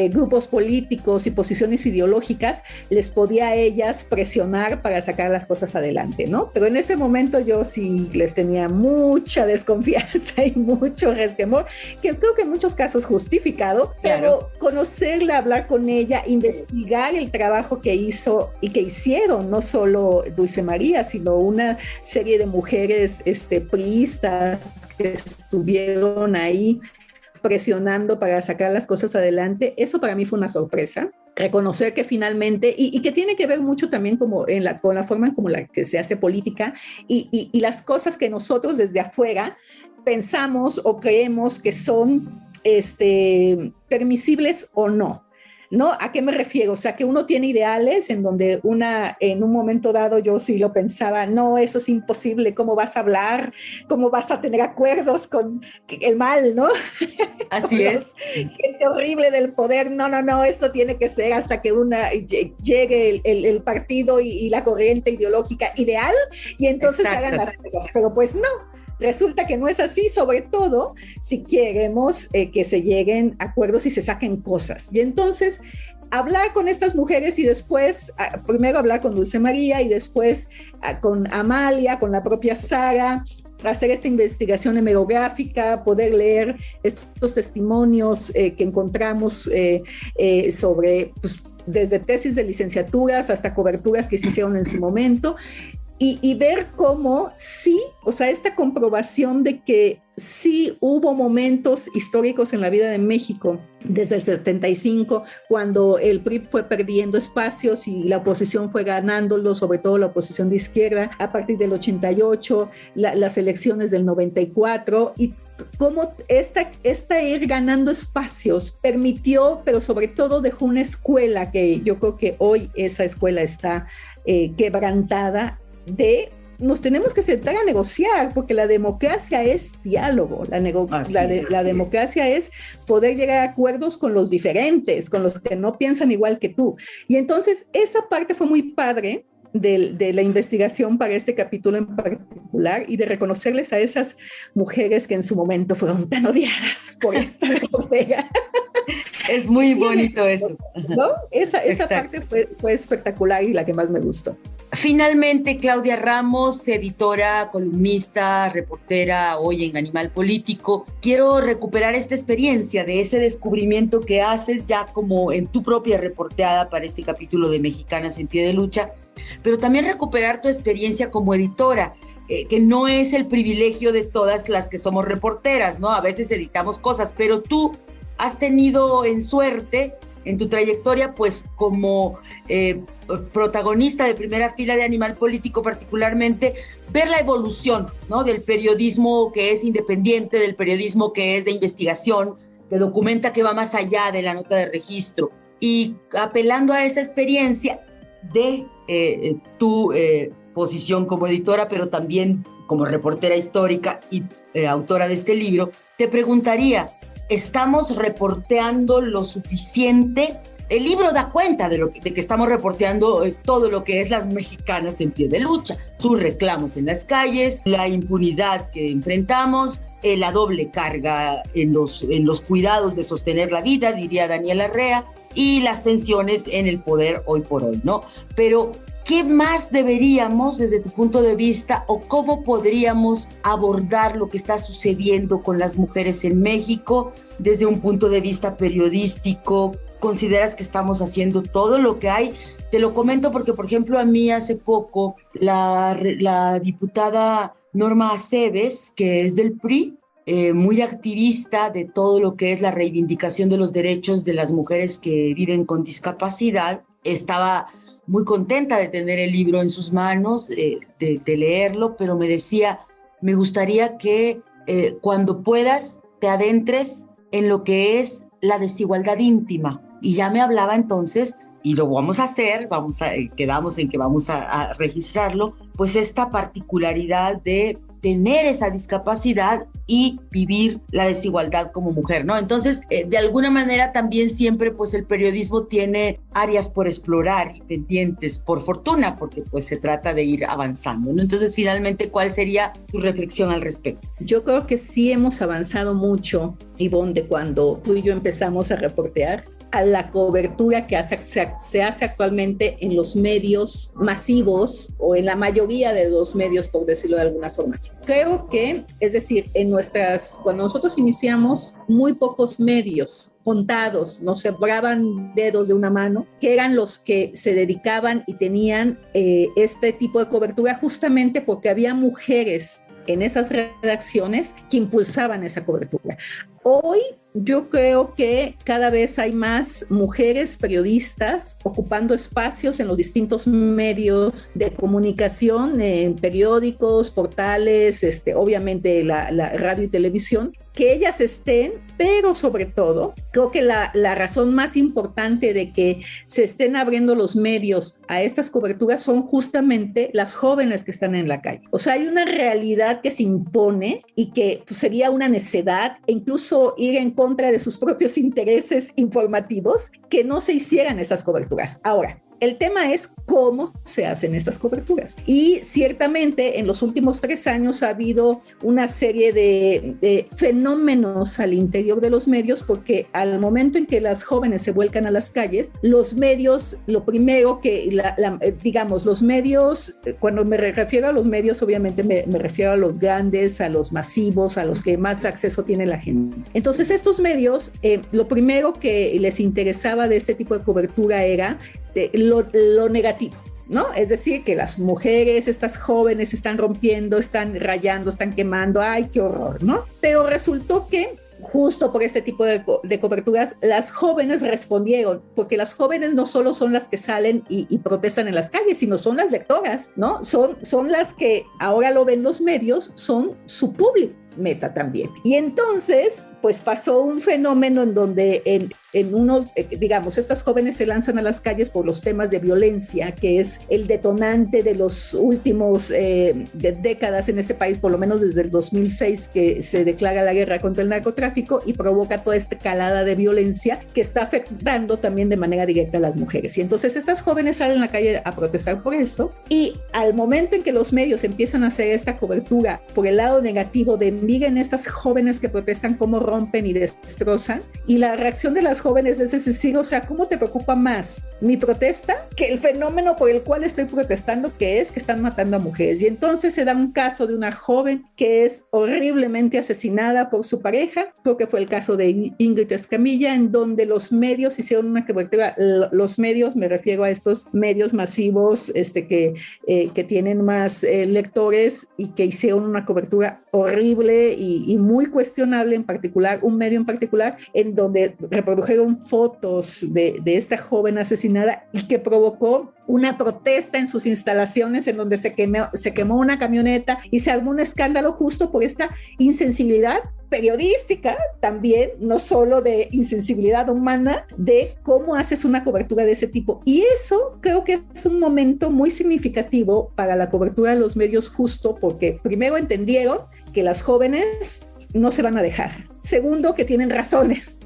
Speaker 5: grupos políticos y posiciones ideológicas les podía a ellas presionar para sacar las cosas adelante. adelante, ¿no? Pero en ese momento yo sí les tenía mucha desconfianza y mucho resquemor, que creo que en muchos casos justificado, pero conocerla, hablar con ella, investigar el trabajo que hizo y que hicieron, no solo Dulce María, sino una serie de mujeres priistas que estuvieron ahí presionando para sacar las cosas adelante. Eso para mí fue una sorpresa. Reconocer que finalmente, y que tiene que ver mucho también como con la forma en como la que se hace política y las cosas que nosotros desde afuera pensamos o creemos que son permisibles o no. ¿No? ¿A qué me refiero? O sea, que uno tiene ideales en donde en un momento dado yo sí lo pensaba, no, eso es imposible, ¿cómo vas a hablar? ¿Cómo vas a tener acuerdos con el mal, ¿no?
Speaker 1: Así es.
Speaker 5: Gente horrible del poder, no, esto tiene que ser hasta que llegue el partido y la corriente ideológica ideal y entonces hagan las cosas, pero pues no. Resulta que no es así, sobre todo si queremos que se lleguen a acuerdos y se saquen cosas. Y entonces, hablar con estas mujeres y después, primero hablar con Dulce María y después con Amalia, con la propia Sara, hacer esta investigación hemerográfica, poder leer estos testimonios que encontramos sobre, pues, desde tesis de licenciaturas hasta coberturas que se hicieron en su momento. Y ver cómo sí, o sea, esta comprobación de que sí hubo momentos históricos en la vida de México, desde el 75, cuando el PRI fue perdiendo espacios y la oposición fue ganándolo, sobre todo la oposición de izquierda, a partir del 88, las elecciones del 94, y cómo esta ir ganando espacios permitió, pero sobre todo dejó una escuela que yo creo que hoy esa escuela está quebrantada, nos tenemos que sentar a negociar, porque la democracia es diálogo, la democracia es poder llegar a acuerdos con los diferentes, con los que no piensan igual que tú. Y entonces esa parte fue muy padre de la investigación para este capítulo en particular y de reconocerles a esas mujeres que en su momento fueron tan odiadas por esta reportera.
Speaker 1: Es muy bonito eso.
Speaker 5: ¿No? Esa parte fue espectacular y la que más me gustó.
Speaker 1: Finalmente, Claudia Ramos, editora, columnista, reportera hoy en Animal Político, quiero recuperar esta experiencia de ese descubrimiento que haces ya como en tu propia reporteada para este capítulo de Mexicanas en Pie de Lucha, pero también recuperar tu experiencia como editora, que no es el privilegio de todas las que somos reporteras, ¿no? A veces editamos cosas, pero tú has tenido en suerte en tu trayectoria, pues como protagonista de primera fila de Animal Político particularmente, ver la evolución, ¿no? Del periodismo que es independiente, del periodismo que es de investigación, que documenta, que va más allá de la nota de registro. Y apelando a esa experiencia de tu posición como editora, pero también como reportera histórica y autora de este libro, te preguntaría, ¿estamos reporteando lo suficiente? El libro da cuenta de que estamos reporteando todo lo que es las mexicanas en pie de lucha, sus reclamos en las calles, la impunidad que enfrentamos, la doble carga en los cuidados de sostener la vida, diría Daniel Arrea, y las tensiones en el poder hoy por hoy, ¿no? Pero ¿qué más deberíamos, desde tu punto de vista, o cómo podríamos abordar lo que está sucediendo con las mujeres en México desde un punto de vista periodístico? ¿Consideras que estamos haciendo todo lo que hay? Te lo comento porque, por ejemplo, a mí hace poco la diputada Norma Aceves, que es del PRI, muy activista de todo lo que es la reivindicación de los derechos de las mujeres que viven con discapacidad, estaba muy contenta de tener el libro en sus manos, de leerlo, pero me decía, me gustaría que cuando puedas te adentres en lo que es la desigualdad íntima. Y ya me hablaba entonces, y lo vamos a hacer, quedamos en que vamos a registrarlo, pues esta particularidad de tener esa discapacidad y vivir la desigualdad como mujer, ¿no? Entonces, de alguna manera también siempre pues el periodismo tiene áreas por explorar y pendientes, por fortuna, porque pues se trata de ir avanzando, ¿no? Entonces, finalmente, ¿cuál sería tu reflexión al respecto?
Speaker 5: Yo creo que sí hemos avanzado mucho, Ivonne, de cuando tú y yo empezamos a reportear. a la cobertura que se hace actualmente en los medios masivos o en la mayoría de los medios, por decirlo de alguna forma. Creo que, es decir, cuando nosotros iniciamos, muy pocos medios contados, nos sobraban dedos de una mano, que eran los que se dedicaban y tenían este tipo de cobertura, justamente porque había mujeres en esas redacciones que impulsaban esa cobertura. Hoy yo creo que cada vez hay más mujeres periodistas ocupando espacios en los distintos medios de comunicación, en periódicos, portales, obviamente la radio y televisión, que ellas estén, pero sobre todo, creo que la razón más importante de que se estén abriendo los medios a estas coberturas son justamente las jóvenes que están en la calle. O sea, hay una realidad que se impone y que pues, sería una necedad e incluso ir en contra de sus propios intereses informativos que no se hicieran esas coberturas. Ahora, el tema es cómo se hacen estas coberturas. Y ciertamente en los últimos 3 años ha habido una serie de fenómenos al interior de los medios, porque al momento en que las jóvenes se vuelcan a las calles, los medios, lo primero que, digamos, los medios, cuando me refiero a los medios, obviamente me refiero a los grandes, a los masivos, a los que más acceso tiene la gente. Entonces estos medios, lo primero que les interesaba de este tipo de cobertura era lo negativo, ¿no? Es decir, que las mujeres, estas jóvenes, están rompiendo, están rayando, están quemando, ¡ay, qué horror!, ¿no? Pero resultó que justo por este tipo de coberturas, las jóvenes respondieron, porque las jóvenes no solo son las que salen y protestan en las calles, sino son las lectoras, ¿no? Son las que ahora lo ven los medios, son su público meta también. Y entonces, pues pasó un fenómeno en donde en unos, digamos, estas jóvenes se lanzan a las calles por los temas de violencia, que es el detonante de los últimos de décadas en este país, por lo menos desde el 2006 que se declara la guerra contra el narcotráfico y provoca toda esta escalada de violencia que está afectando también de manera directa a las mujeres. Y entonces estas jóvenes salen a la calle a protestar por eso, y al momento en que los medios empiezan a hacer esta cobertura por el lado negativo de miren estas jóvenes que protestan cómo rompen y destrozan, y la reacción de las jóvenes es decir, o sea, ¿cómo te preocupa más mi protesta que el fenómeno por el cual estoy protestando, que es que están matando a mujeres? Y entonces se da un caso de una joven que es horriblemente asesinada por su pareja, creo que fue el caso de Ingrid Escamilla, en donde los medios hicieron una cobertura, los medios, me refiero a estos medios masivos que tienen más lectores, y que hicieron una cobertura horrible y muy cuestionable, en particular, un medio en particular, en donde reprodujeron fotos de esta joven asesinada y que provocó una protesta en sus instalaciones, en donde se quemó una camioneta y se armó un escándalo justo por esta insensibilidad periodística también, no solo de insensibilidad humana, de cómo haces una cobertura de ese tipo. Y eso creo que es un momento muy significativo para la cobertura de los medios, justo porque primero entendieron que las jóvenes no se van a dejar. Segundo, que tienen razones.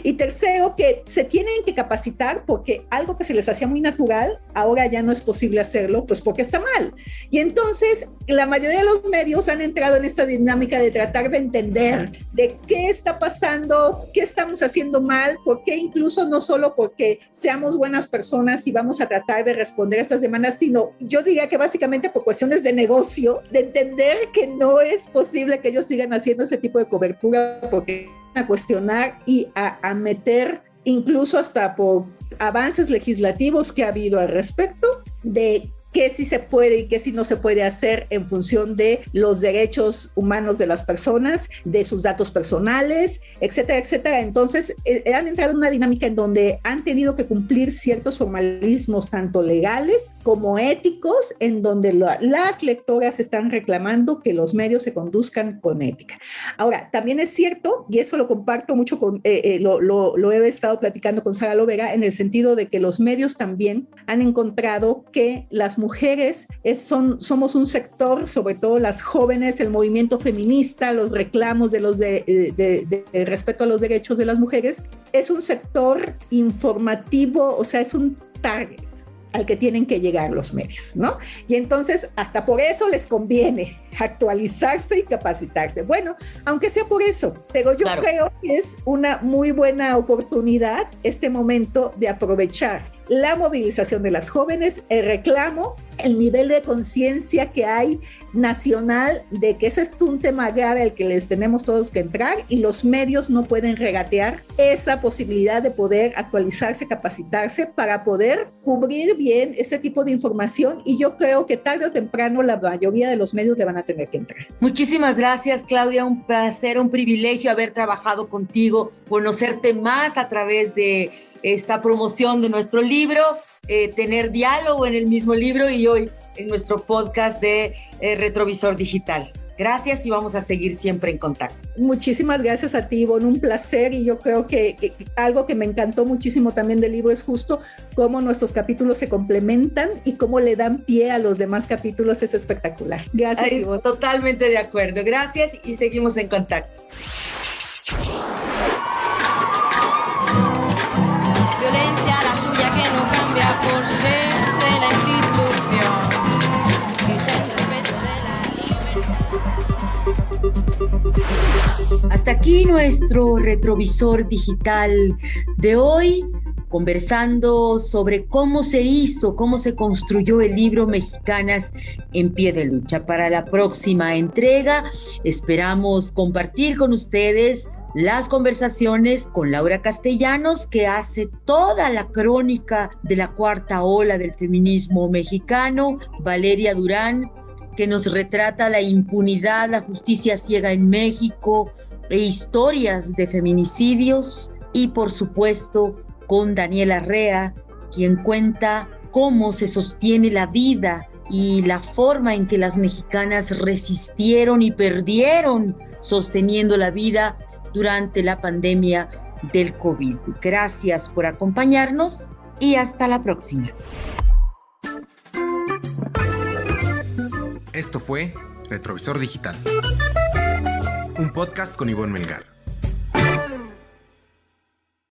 Speaker 5: Y tercero, que se tienen que capacitar, porque algo que se les hacía muy natural, ahora ya no es posible hacerlo, pues porque está mal. Y entonces la mayoría de los medios han entrado en esta dinámica de tratar de entender de qué está pasando, qué estamos haciendo mal, por qué, incluso no solo porque seamos buenas personas y vamos a tratar de responder a estas demandas, sino yo diría que básicamente por cuestiones de negocio, de entender que no es posible que ellos sigan haciendo ese tipo de cobertura, porque a cuestionar y a meter, incluso hasta por avances legislativos que ha habido al respecto, de qué sí se puede y qué sí no se puede hacer en función de los derechos humanos de las personas, de sus datos personales, etcétera, etcétera. Entonces, han entrado en una dinámica en donde han tenido que cumplir ciertos formalismos, tanto legales como éticos, en donde las lectoras están reclamando que los medios se conduzcan con ética. Ahora, también es cierto, y eso lo comparto mucho lo he estado platicando con Sara Lovera, en el sentido de que los medios también han encontrado que las mujeres somos un sector, sobre todo las jóvenes, el movimiento feminista, los reclamos de respeto a los derechos de las mujeres, es un sector informativo, o sea, es un target al que tienen que llegar los medios, ¿no? Y entonces, hasta por eso les conviene actualizarse y capacitarse. Bueno, aunque sea por eso, pero yo creo que es una muy buena oportunidad este momento de aprovechar la movilización de las jóvenes, el reclamo, el nivel de conciencia que hay nacional de que ese es un tema grave al que les tenemos todos que entrar y los medios no pueden regatear esa posibilidad de poder actualizarse, capacitarse para poder cubrir bien ese tipo de información, y yo creo que tarde o temprano la mayoría de los medios le van a tener que entrar.
Speaker 1: Muchísimas gracias, Claudia, un placer, un privilegio haber trabajado contigo, conocerte más a través de esta promoción de nuestro libro, tener diálogo en el mismo libro y hoy en nuestro podcast de Retrovisor Digital. Gracias y vamos a seguir siempre en contacto.
Speaker 5: Muchísimas gracias a ti, Ivonne, un placer, y yo creo que algo que me encantó muchísimo también del libro es justo cómo nuestros capítulos se complementan y cómo le dan pie a los demás capítulos. Es espectacular. Gracias, Ivonne.
Speaker 1: Totalmente de acuerdo. Gracias y seguimos en contacto.
Speaker 3: Violencia la suya que no cambia por ser de la institución. Exige el respeto de la libertad.
Speaker 1: Hasta aquí nuestro retrovisor digital de hoy, conversando sobre cómo se hizo, cómo se construyó el libro Mexicanas en Pie de Lucha. Para la próxima entrega esperamos compartir con ustedes las conversaciones con Laura Castellanos, que hace toda la crónica de la cuarta ola del feminismo mexicano, Valeria Durán, que nos retrata la impunidad, la justicia ciega en México e historias de feminicidios, y por supuesto con Daniela Rea, quien cuenta cómo se sostiene la vida y la forma en que las mexicanas resistieron y perdieron sosteniendo la vida durante la pandemia del COVID. Gracias por acompañarnos y hasta la próxima.
Speaker 2: Esto fue Retrovisor Digital, un podcast con Ivonne Melgar.